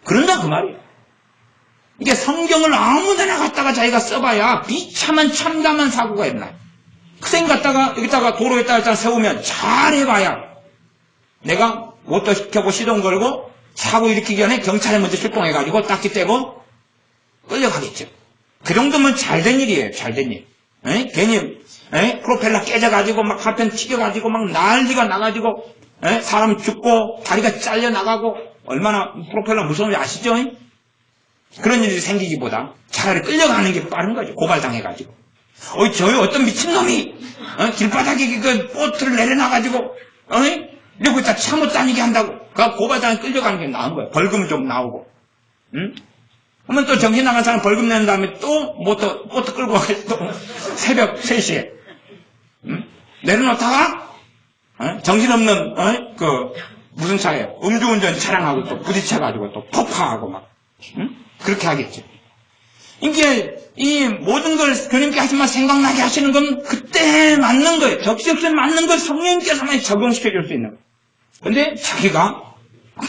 그런다 그 말이에요. 이게 성경을 아무데나 갖다가 자기가 써봐야 비참한 참담한 사고가 일어나요. 크레인 갖다가 여기다가 도로에다가 일단 세우면 잘 해봐야 내가 모터 시켜고 시동 걸고 사고 일으키기 전에 경찰에 먼저 출동해가지고 딱지 떼고 끌려가겠죠. 그 정도면 잘된 일이에요. 잘된 일. 에? 괜히 프로펠러 깨져가지고 막 파편 튀겨가지고 막 난리가 나가지고 사람 죽고 다리가 잘려나가고 얼마나 프로펠러 무서운지 아시죠? 그런 일이 생기기보다 차라리 끌려가는 게 빠른 거죠. 고발당해가지고. 저희 어떤 미친놈이 길바닥에 그 보트를 내려놔가지고 이러고 있다 차 못 다니게 한다고. 그 고발당해 끌려가는 게 나은 거예요. 벌금 좀 나오고. 응? 그러면 또 정신 나간 사람 벌금 낸 다음에 또 보트 끌고 가서 또 새벽 3시에 내려놓다가 정신없는 무슨 차예요? 음주운전 차량하고 또 부딪혀가지고 또 폭파하고 막 그렇게 하겠죠. 이게 이 모든 걸 교님께 하지만 생각나게 하시는 건 그때 맞는 거예요. 적시적소에 맞는 걸 성령님께서만 적용시켜 줄 수 있는 거예요. 근데 자기가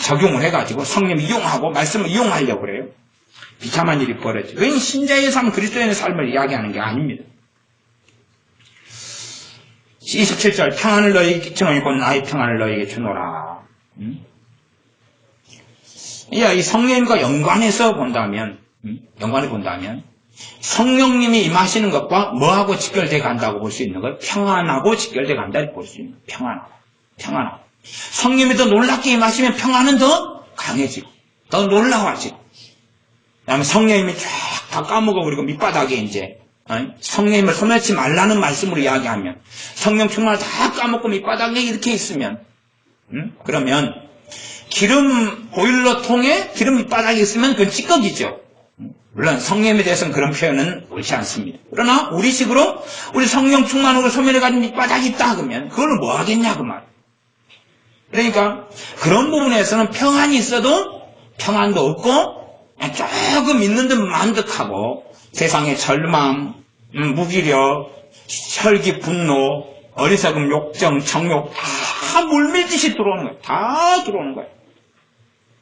적용을 해가지고 성령 이용하고 말씀을 이용하려고 그래요. 비참한 일이 벌어지죠. 왜 신자의 삶, 그리스도인의 삶을 이야기하는 게 아닙니다. 27절 평안을 너희에게 끼치노니 곧 나의 평안을 너희에게 주노라. 이 성령님과 연관해서 본다면 성령님이 임하시는 것과 뭐하고 직결되어 간다고 볼 수 있는 것? 평안하고 직결되어 간다고 볼 수 있는 것. 평안하고. 성령님이 더 놀랍게 임하시면 평안은 더 강해지고 더 놀라워지고 그 다음에 성령님이 쫙 다 까먹어버리고 밑바닥에 이제 성령님을 소멸치 말라는 말씀으로 이야기하면 성령 충만을 다 까먹고 밑바닥에 이렇게 있으면 그러면 기름 보일러통에 기름 밑바닥에 있으면 그건 찌꺼기죠. 물론 성령님에 대해서는 그런 표현은 옳지 않습니다. 그러나 우리식으로 우리 성령 충만으로 소멸해가지고 밑바닥이 있다 그러면 그걸 뭐 하겠냐 그 말. 그러니까 그런 부분에서는 평안이 있어도 평안도 없고 조금 있는 듯 만득하고 세상의 절망, 무기력, 혈기, 분노, 어리석음, 욕정, 정욕 다 물밀듯이 들어오는 거예요. 다 들어오는 거예요.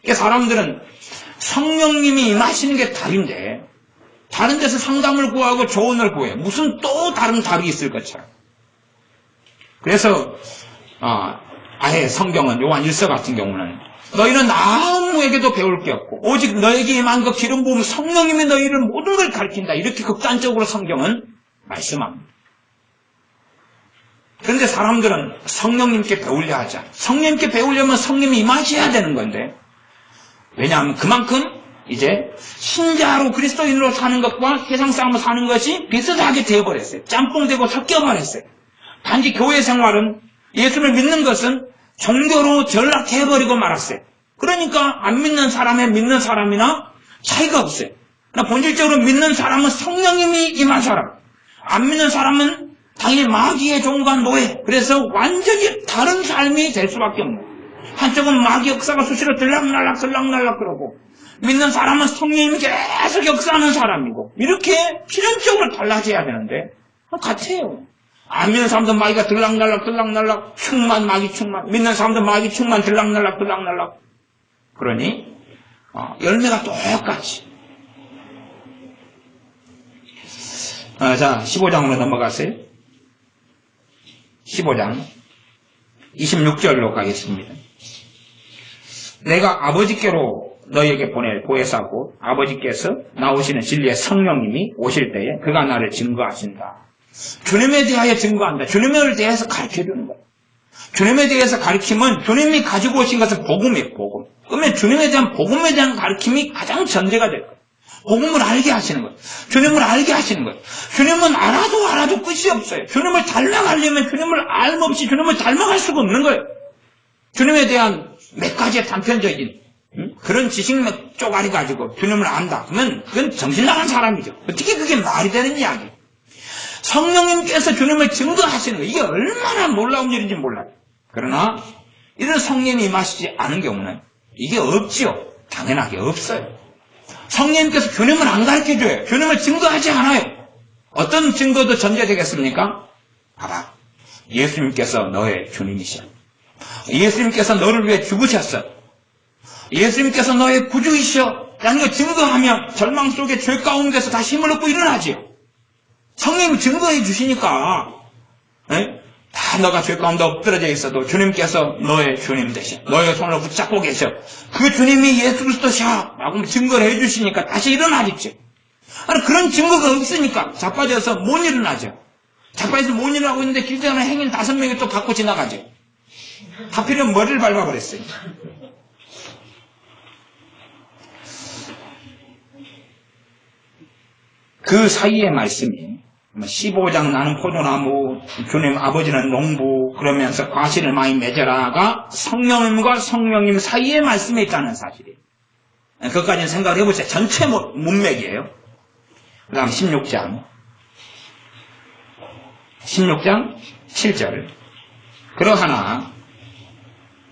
그러니까 사람들은 성령님이 임하시는 게 답인데 다른 데서 상담을 구하고 조언을 구해요. 무슨 또 다른 답이 있을 것처럼. 그래서 아예 성경은 요한 1서 같은 경우는 너희는 아무에게도 배울 게 없고 오직 너에게 임한 그 기름 부음 성령님이 너희를 모든 걸 가르친다. 이렇게 극단적으로 성경은 말씀합니다. 그런데 사람들은 성령님께 배우려 하자. 성령님께 배우려면 성령님이 임하셔야 되는 건데 왜냐하면 그만큼 이제 신자로 그리스도인으로 사는 것과 세상 사람으로 사는 것이 비슷하게 되어버렸어요. 짬뽕되고 섞여버렸어요. 단지 교회 생활은 예수를 믿는 것은 종교로 전락해버리고 말았어요. 그러니까 안 믿는 사람에 믿는 사람이나 차이가 없어요. 그러나 본질적으로 믿는 사람은 성령님이 임한 사람, 안 믿는 사람은 당연히 마귀의 종과 노예. 그래서 완전히 다른 삶이 될 수밖에 없는 거예요. 한쪽은 마귀 역사가 수시로 들락날락 그러고 믿는 사람은 성령님이 계속 역사하는 사람이고 이렇게 필연적으로 달라져야 되는데 같아요. 안 믿는 사람도 마귀가 들락날락 충만 마귀 충만 믿는 사람도 마귀 충만 들락날락 그러니 열매가 똑같이. 자 15장으로 넘어가세요. 15장 26절로 가겠습니다. 내가 아버지께로 너희에게 보낼 보혜사고 아버지께서 나오시는 진리의 성령님이 오실 때에 그가 나를 증거하신다. 주님에 대하여 증거한다. 주님에 대해서 가르쳐주는 거예요. 주님에 대해서 가르치면 주님이 가지고 오신 것은 복음이에요. 복음. 그러면 주님에 대한 복음에 대한 가르침이 가장 전제가 될 거예요. 복음을 알게 하시는 거예요. 주님을 알게 하시는 거예요. 주님은 알아도 끝이 없어요. 주님을 닮아가려면 주님을 알없이 주님을 닮아갈 수가 없는 거예요. 주님에 대한 몇 가지의 단편적인 그런 지식 몇 쪼가리 가지고 주님을 안다. 그러면 그건 정신 나간 사람이죠. 어떻게 그게 말이 되는 이야기예요. 성령님께서 주님을 증거하시는 거예요. 이게 얼마나 놀라운 일인지 몰라요. 그러나 이런 성령이 임하시지 않은 경우는 이게 없지요. 당연하게 없어요. 성령님께서 주님을 안 가르쳐줘요. 주님을 증거하지 않아요. 어떤 증거도 전제되겠습니까? 봐봐. 예수님께서 너의 주님이셔. 예수님께서 너를 위해 죽으셨어. 예수님께서 너의 구주이셔. 라는 걸 증거하면 절망 속에 죄 가운데서 다시 힘을 얻고 일어나지요. 성령님이 증거해 주시니까 다 너가 죄 가운데 엎드러져 있어도 주님께서 너의 주님 되셔. 너의 손을 붙잡고 계셔. 그 주님이 예수 그리스도셔. 라고 증거를 해 주시니까 다시 일어나겠지. 아니, 그런 증거가 없으니까 자빠져서 못 일어나죠. 자빠져서 못 일어나고 있는데 길 지나는 행인 5명이 또 갖고 지나가죠. 하필이면 머리를 밟아버렸어요. 그 사이의 말씀이 15장 나는 포도나무, 주님 아버지는 농부, 그러면서 과실을 많이 맺어라가 성령님과 성령님 사이의 말씀에 있다는 사실이에요. 그것까지는 생각을 해보세요. 전체 문맥이에요. 그 다음 16장 7절. 그러하나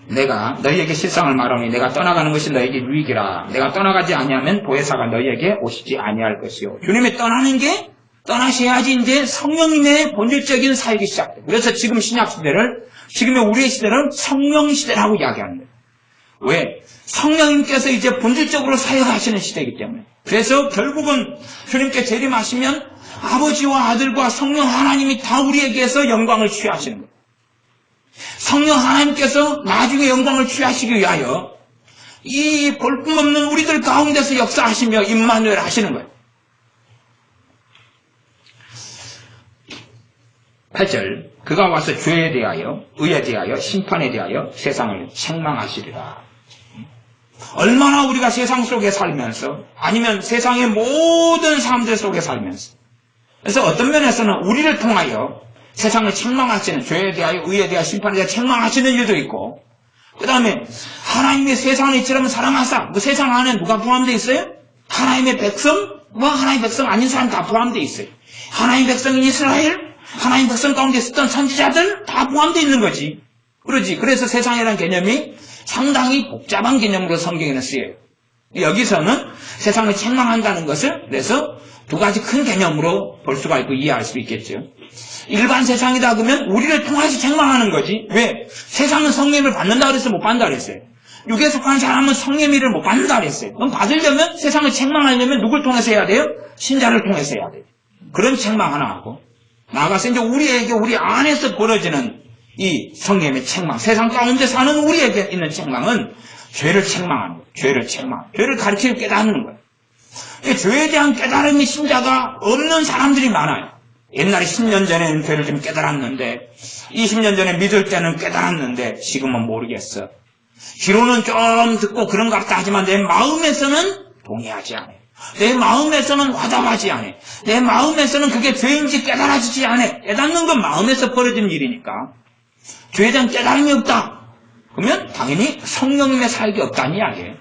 내가 너희에게 실상을 말하니 내가 떠나가는 것이 너희에게 유익이라. 내가 떠나가지 아니하면 보혜사가 너희에게 오시지 아니할 것이요. 주님이 떠나는 게 떠나셔야지 이제 성령님의 본질적인 사역이 시작돼요. 그래서 지금 신약시대를, 지금의 우리의 시대는 성령시대라고 이야기하는 거예요. 왜? 성령님께서 이제 본질적으로 사역하시는 시대이기 때문에. 그래서 결국은 주님께 재림하시면 아버지와 아들과 성령 하나님이 다 우리에게서 영광을 취하시는 거예요. 성령 하나님께서 나중에 영광을 취하시기 위하여 이 볼품없는 우리들 가운데서 역사하시며 임마누엘 하시는 거예요. 8절. 그가 와서 죄에 대하여, 의에 대하여, 심판에 대하여 세상을 책망하시리라. 얼마나 우리가 세상 속에 살면서, 아니면 세상의 모든 사람들 속에 살면서, 그래서 어떤 면에서는 우리를 통하여 세상을 책망하시는, 죄에 대하여, 의에 대하여, 심판에 대하여 책망하시는 일도 있고, 그 다음에 하나님의 세상을 이처럼 사랑하사, 그 세상 안에 누가 포함되어 있어요? 하나님의 백성, 하나님의 백성 아닌 사람 다 포함되어 있어요. 하나님의 백성인 이스라엘, 하나님 백성 가운데 있었던 선지자들 다 포함되어 있는 거지. 그러지. 그래서 세상이라는 개념이 상당히 복잡한 개념으로 성경에는 쓰여요. 여기서는 세상을 책망한다는 것을 그래서 두 가지 큰 개념으로 볼 수가 있고 이해할 수 있겠죠. 일반 세상이다 그러면 우리를 통해서 책망하는 거지. 왜? 세상은 성령을 받는다 그랬어요? 못 받는다 그랬어요? 육에 속한 사람은 성령의 일을 못 받는다 그랬어요. 그럼 받으려면 세상을 책망하려면 누굴 통해서 해야 돼요? 신자를 통해서 해야 돼요. 그런 책망 하나 하고 나아가서 이제 우리에게 우리 안에서 벌어지는 이 성령의 책망, 세상 가운데 사는 우리에게 있는 책망은 죄를 책망하는 거예요. 죄를 가르치고 깨닫는 거예요. 죄에 대한 깨달음이 신자가 없는 사람들이 많아요. 옛날에 10년 전에는 죄를 좀 깨달았는데 20년 전에 믿을 때는 깨달았는데 지금은 모르겠어. 귀로는 좀 듣고 그런 것 같다 하지만 내 마음에서는 동의하지 않아요. 내 마음에서는 화답하지 않아. 내 마음에서는 그게 죄인지 깨달아지지 않아. 깨닫는 건 마음에서 벌어진 일이니까. 죄에 대한 깨달음이 없다. 그러면 당연히 성령님의 사역이 없다는 이야기예요.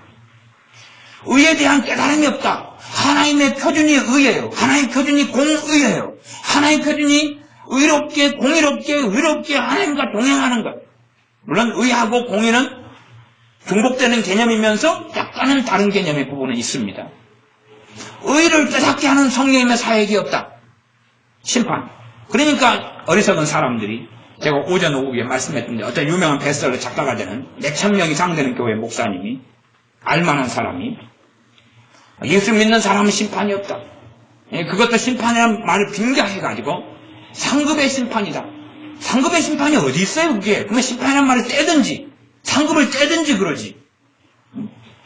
의에 대한 깨달음이 없다. 하나님의 표준이 의예요. 하나님의 표준이 공의예요. 하나님의 표준이 의롭게 하나님과 동행하는 것. 물론 의하고 공의는 중복되는 개념이면서 약간은 다른 개념의 부분은 있습니다. 의를 깨닫게 하는 성령님의 사역이 없다. 심판. 그러니까 어리석은 사람들이 제가 오전 오후에 말씀했던데 어떤 유명한 베스트셀러 작가가 되는 몇천 명 이상 되는 교회 목사님이 알만한 사람이 예수 믿는 사람은 심판이 없다. 그것도 심판이라는 말을 빙자해가지고 상급의 심판이다. 상급의 심판이 어디 있어요 그게? 그러면 심판이라는 말을 떼든지 상급을 떼든지 그러지.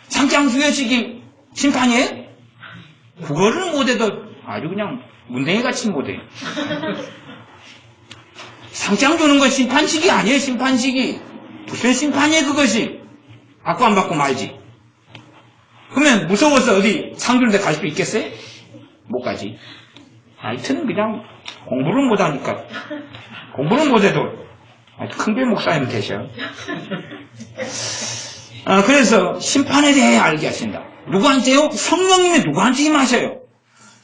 상장수여식이 심판이에요? 그거를 못해도 아주 그냥 문댕이같이 못해. 상장 주는 건 심판식이 아니에요. 심판식이. 무슨 심판이에요 그것이. 받고 안 받고 말지. 그러면 무서워서 어디 상 주는 데 갈 수 있겠어요? 못 가지. 하여튼 그냥 공부를 못하니까. 공부를 못해도 큰배 목사님 되셔. 그래서 심판에 대해 알게 하신다. 누구한테요? 성령님이 누구한테 임하셔요?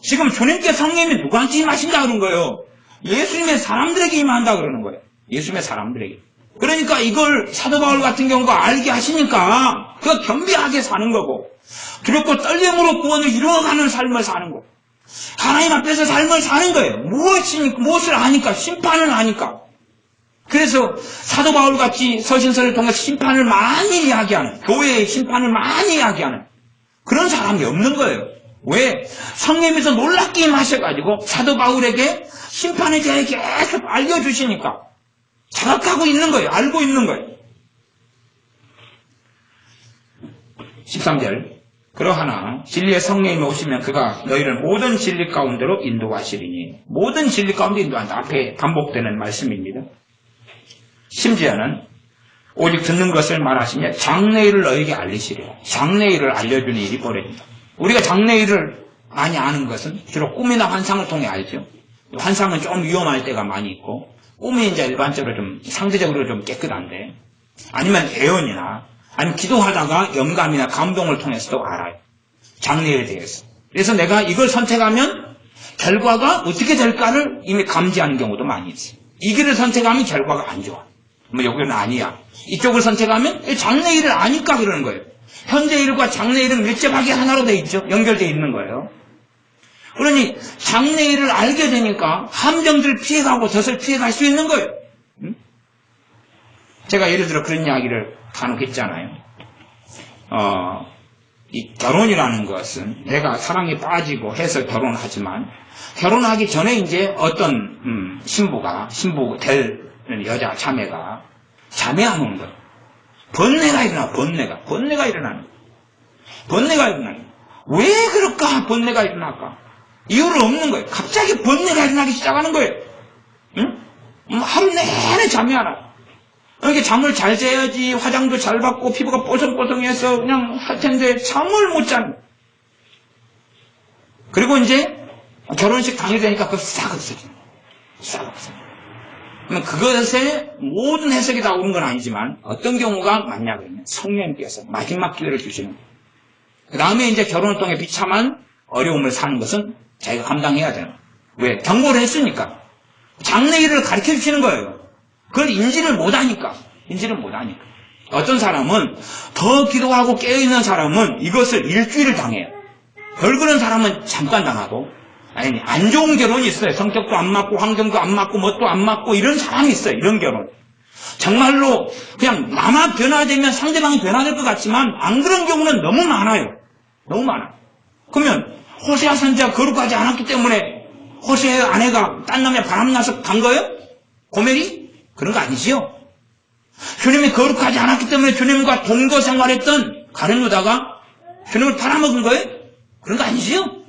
지금 주님께 성령님이 누구한테 임하신다 그런 거예요. 예수님의 사람들에게 임한다 그러는 거예요. 예수님의 사람들에게. 그러니까 이걸 사도 바울 같은 경우가 알게 하시니까 그가 겸비하게 사는 거고 두렵고 떨림으로 구원을 이루어가는 삶을 사는 거예요. 하나님 앞에서 삶을 사는 거예요. 무엇을 아니까? 심판을 아니까. 그래서 사도 바울 같이 서신서를 통해서 심판을 많이 이야기하는, 교회의 심판을 많이 이야기하는 그런 사람이 없는 거예요. 왜? 성령님께서 놀랍게 임하셔가지고 사도 바울에게 심판에 대해 계속 알려주시니까 자각하고 있는 거예요. 알고 있는 거예요. 13절 그러하나 진리의 성령님이 오시면 그가 너희를 모든 진리 가운데로 인도하시리니. 모든 진리 가운데 인도한다. 앞에 반복되는 말씀입니다. 심지어는 오직 듣는 것을 말하시며 장래일을 너에게 알리시리라. 장래일을 알려주는 일이 벌어진다. 우리가 장래일을 많이 아는 것은 주로 꿈이나 환상을 통해 알죠. 환상은 좀 위험할 때가 많이 있고 꿈이 이제 일반적으로 좀 상대적으로 좀 깨끗한데, 아니면 예언이나 아니면 기도하다가 영감이나 감동을 통해서도 알아요. 장래에 대해서. 그래서 내가 이걸 선택하면 결과가 어떻게 될까를 이미 감지하는 경우도 많이 있어요. 이 길을 선택하면 결과가 안 좋아. 뭐 여기는 아니야. 이쪽을 선택하면 장래일을 아니까 그러는 거예요. 현재일과 장래일은 밀접하게 하나로 돼 있죠. 연결되어 있는 거예요. 그러니 장래일을 알게 되니까 함정들을 피해가고 덫을 피해갈 수 있는 거예요. 제가 예를 들어 그런 이야기를 간혹 했잖아요. 이 결혼이라는 것은 내가 사랑에 빠지고 해서 결혼하지만 결혼하기 전에 이제 어떤 신부 될 여자 자매가 자매하는 거예요. 번뇌가 일어나는 거예요. 왜 그럴까? 번뇌가 일어날까? 이유를 없는 거예요. 갑자기 번뇌가 일어나기 시작하는 거예요. 응? 하루 내내 잠이 안 와. 이렇게 잠을 잘 자야지 화장도 잘 받고 피부가 뽀송뽀송해서 그냥 할 텐데 잠을 못 자는. 그리고 이제 결혼식 당일 되니까 그거 싹 없어져. 그러면 그것에 모든 해석이 다 옳은 건 아니지만 어떤 경우가 많냐 그러면 성령님께서 마지막 기회를 주시는 거예요. 그 다음에 이제 결혼을 통해 비참한 어려움을 사는 것은 자기가 감당해야 되는 거예요. 왜? 경고를 했으니까. 장래일을 가르쳐 주시는 거예요. 그걸 인지를 못하니까. 어떤 사람은 더 기도하고 깨어있는 사람은 이것을 일주일을 당해요. 별 그런 사람은 잠깐 당하고, 아니 안 좋은 결혼이 있어요. 성격도 안 맞고 환경도 안 맞고 뭣도 안 맞고 이런 사람이 있어요. 이런 결혼. 정말로 그냥 나만 변화되면 상대방이 변화될 것 같지만 안 그런 경우는 너무 많아요. 너무 많아. 그러면 호세아 선지자가 거룩하지 않았기 때문에 호세아의 아내가 딴 남에 바람나서 간 거예요? 고멜이? 그런 거 아니지요. 주님이 거룩하지 않았기 때문에 주님과 동거 생활했던 가룟 유다가 주님을 팔아먹은 거예요? 그런 거 아니지요.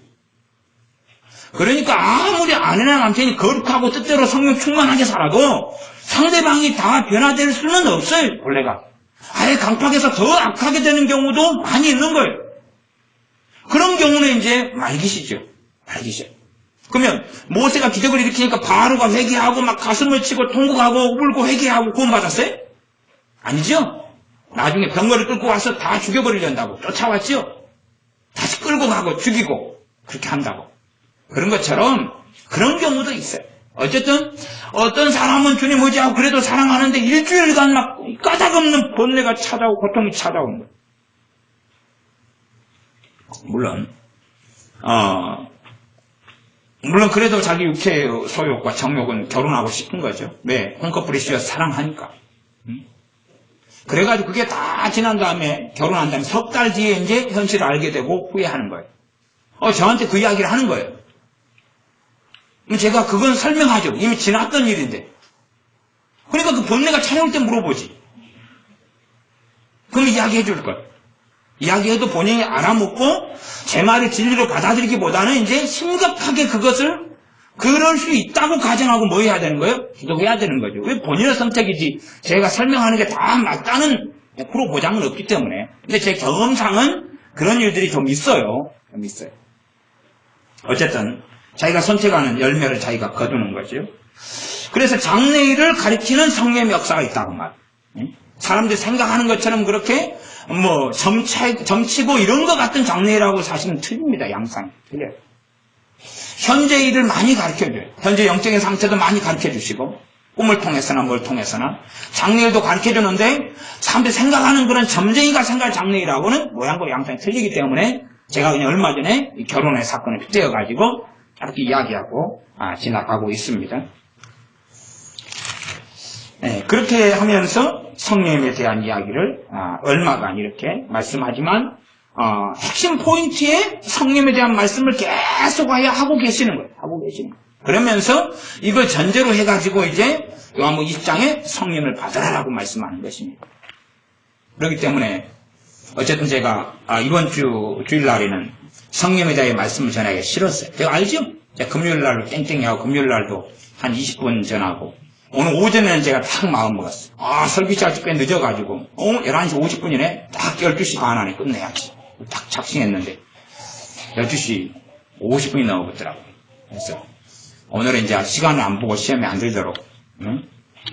그러니까 아무리 아내나 남편이 거룩하고 뜻대로 성령 충만하게 살아도 상대방이 다 변화될 수는 없어요. 원래가 아예 강팍해서 더 악하게 되는 경우도 많이 있는 거예요. 그런 경우는 이제 말기시죠. 그러면 모세가 기적을 일으키니까 바로가 회개하고 막 가슴을 치고 통곡하고 울고 회개하고 구원받았어요? 아니죠. 나중에 병거를 끌고 와서 다 죽여버리려고 쫓아왔죠. 다시 끌고 가고 죽이고 그렇게 한다고. 그런 것처럼 그런 경우도 있어요. 어쨌든 어떤 사람은 주님 의지하고 그래도 사랑하는데 일주일간 막 까닭없는 번뇌가 찾아오고 고통이 찾아오는 거예요. 물론 그래도 자기 육체의 소욕과 정욕은 결혼하고 싶은 거죠. 왜? 홍커플이 씌어서 사랑하니까. 그래가지고 그게 다 지난 다음에 결혼한 다음에 석 달 뒤에 이제 현실을 알게 되고 후회하는 거예요. 저한테 그 이야기를 하는 거예요. 그럼 제가 그건 설명하죠. 이미 지났던 일인데. 그러니까 그 번뇌가 찾아올 때 물어보지. 그럼 이야기해 줄 거예요. 이야기해도 본인이 알아먹고 제 말을 진리로 받아들이기보다는 이제 심각하게 그것을 그럴 수 있다고 가정하고 뭐 해야 되는 거예요? 기도해야 되는 거죠. 왜 본인의 선택이지 제가 설명하는 게 다 맞다는 100% 보장은 없기 때문에. 근데 제 경험상은 그런 일들이 좀 있어요. 어쨌든 자기가 선택하는 열매를 자기가 거두는 거죠. 그래서 장래일을 가리키는 성령의 역사가 있다고 말이에요. 사람들이 생각하는 것처럼 그렇게 뭐 점치고 이런 것 같은 장래일하고 사실은 틀립니다. 양상이 틀려요. 현재 일을 많이 가르쳐줘요. 현재 영적인 상태도 많이 가르쳐주시고 꿈을 통해서나 뭘 통해서나 장래일도 가르쳐주는데 사람들이 생각하는 그런 점쟁이가 생각할 장래일하고는 모양과 양상이 틀리기 때문에 제가 그냥 얼마 전에 결혼의 사건을 빗대어가지고 이렇게 이야기하고 지나가고 있습니다. 네, 그렇게 하면서 성령에 대한 이야기를 얼마간 이렇게 말씀하지만 핵심 포인트에 성령에 대한 말씀을 계속하여 하고 계시는 거예요. 그러면서 이걸 전제로 해가지고 이제 요한복음 20장에 성령을 받으라고 말씀하는 것입니다. 그렇기 때문에 어쨌든 제가 이번 주일날에는 성령에 대해 말씀을 전하기 싫었어요. 제가 알죠? 제가 금요일날로 땡땡이하고 금요일날도 한 20분 전하고 오늘 오전에는 제가 딱 마음 먹었어요. 설교 시작이 꽤 늦어가지고 11시 50분이네. 딱 12시 반 안에 끝내야지. 딱 작정했는데 12시 50분이 넘어버더라고요. 그래서 오늘은 이제 시간을 안 보고 시험에 안 들도록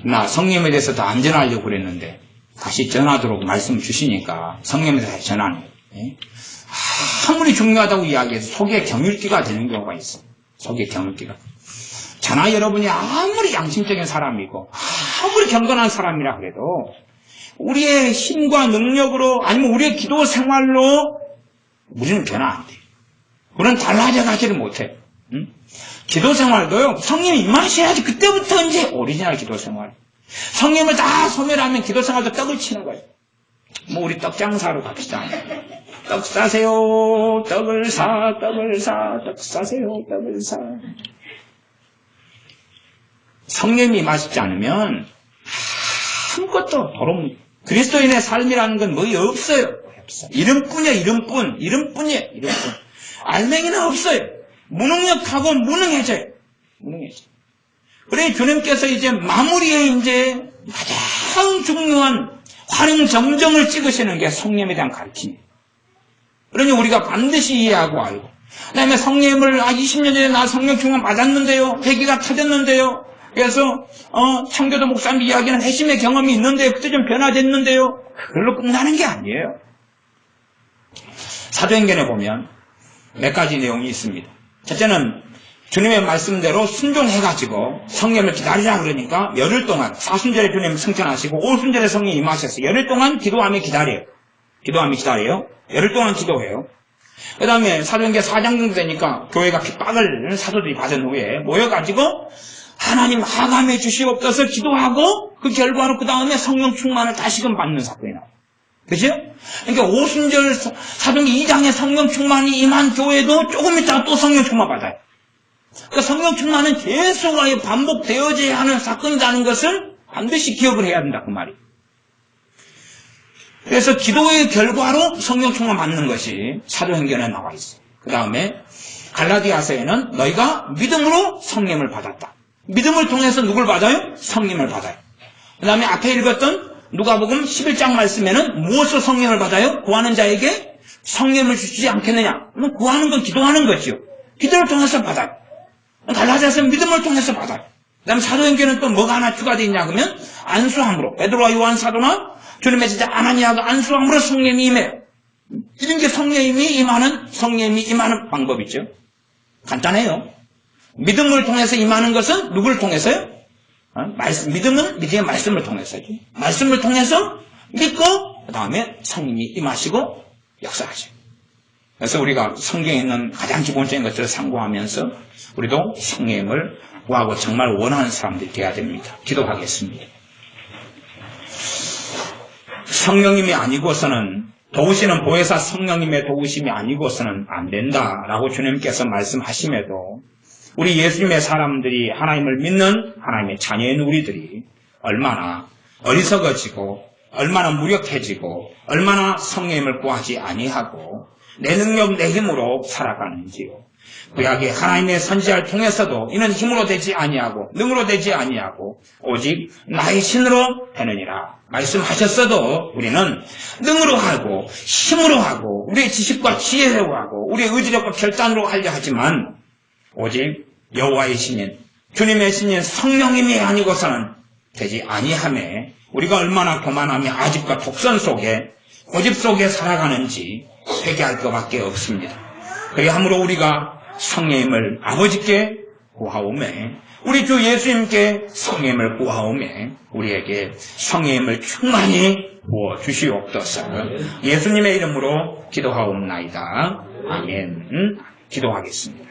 나 성령에 대해서 더 안 전하려고 그랬는데 다시 전하도록 말씀 주시니까 성령에 대해서 전하는 거예요. 아무리 중요하다고 이야기해서 속에 경휼기가 되는 경우가 있어요. 속에 경휼기가. 저나 여러분이 아무리 양심적인 사람이고 아무리 경건한 사람이라 그래도 우리의 힘과 능력으로 아니면 우리의 기도 생활로 우리는 변화 안 돼요. 우리는 달라져 가지를 못해요. 기도 생활도요. 성령이 임하셔야지 그때부터 이제 오리지널 기도 생활. 성령을 다 소멸하면 기도 생활도 떡을 치는 거예요. 우리 떡 장사로 갑시다. 떡 싸세요. 떡을 사. 떡 싸세요. 떡을 사. 성령이 임하시지 않으면 아무것도 더러운 그리스도인의 삶이라는 건 뭐이 없어요. 이름뿐이야. 이름뿐이에요. 알맹이는 없어요. 무능력하고 무능해져요. 그래 주님께서 이제 마무리에 이제 가장 중요한 활용 정정을 찍으시는 게 성령에 대한 가르침이에요. 그러니 우리가 반드시 이해하고 알고 그 다음에 성령을 20년 전에 나 성령 충만 받았는데요. 회개가 터졌는데요. 그래서 청교도 목사님 이야기는 회심의 경험이 있는데요. 그때 좀 변화됐는데요. 그걸로 끝나는 게 아니에요. 사도행전에 보면 몇 가지 내용이 있습니다. 첫째는 주님의 말씀대로 순종해가지고 성령을 기다리라 그러니까 열흘 동안 사순절에 주님 승천하시고 오순절에 성령이 임하셨어요. 열흘 동안 기도하며 기다려요. 열흘 동안 기도해요. 그 다음에 사도행전 4장 정도 되니까 교회가 핍박을 사도들이 받은 후에 모여가지고 하나님 하감해 주시옵소서 기도하고 그 결과로 그 다음에 성령 충만을 다시금 받는 사건이 나와요. 그죠? 그러니까 오순절 사도행전 2장에 성령 충만이 임한 교회도 조금 있다가 또 성령 충만 받아요. 그러니까 성령 충만은 계속 반복되어져야 하는 사건이라는 것을 반드시 기억을 해야 된다 그 말이에요. 그래서 기도의 결과로 성령 충만 받는 것이 사도행전에 나와 있어요. 그 다음에 갈라디아서에는 너희가 믿음으로 성령을 받았다. 믿음을 통해서 누굴 받아요? 성령을 받아요. 그 다음에 앞에 읽었던 누가복음 11장 말씀에는 무엇으로 성령을 받아요? 구하는 자에게 성령을 주시지 않겠느냐? 구하는 건 기도하는 거죠. 기도를 통해서 받아요. 갈라디아서는 믿음을 통해서 받아요. 그 다음에 사도행전은 또 뭐가 하나 추가되어 있냐 그러면 안수함으로 베드로와 요한 사도나 주님의 제자 아나니아가 안수함으로 성령이 임해요. 이런 게 성령이 임하는 방법이죠. 간단해요. 믿음을 통해서 임하는 것은 누구를 통해서요? 믿음은 믿음의 말씀을 통해서죠. 말씀을 통해서 믿고 그 다음에 성령이 임하시고 역사하죠. 그래서 우리가 성경에 있는 가장 기본적인 것들을 상고하면서 우리도 성령을 구하고 정말 원하는 사람들이 되어야 됩니다. 기도하겠습니다. 성령님이 아니고서는 도우시는 보혜사 성령님의 도우심이 아니고서는 안 된다라고 주님께서 말씀하심에도 우리 예수님의 사람들이 하나님을 믿는 하나님의 자녀인 우리들이 얼마나 어리석어지고 얼마나 무력해지고 얼마나 성령님을 구하지 아니하고 내 능력 내 힘으로 살아가는지요. 구약의 하나님의 선지자를 통해서도 이는 힘으로 되지 아니하고 능으로 되지 아니하고 오직 나의 신으로 되느니라 말씀하셨어도 우리는 능으로 하고 힘으로 하고 우리의 지식과 지혜로 하고 우리의 의지력과 결단으로 하려 하지만 오직 여호와의 신인 주님의 신인 성령님이 아니고서는 되지 아니하매 우리가 얼마나 교만하며 아집과 독선 속에 고집 속에 살아가는지 회개할 것밖에 없습니다. 그리함으로 우리가 성령님을 아버지께 구하오매 우리 주 예수님께 성령을 구하오매 우리에게 성령을 충만히 부어주시옵소서. 예수님의 이름으로 기도하옵나이다. 아멘. 기도하겠습니다.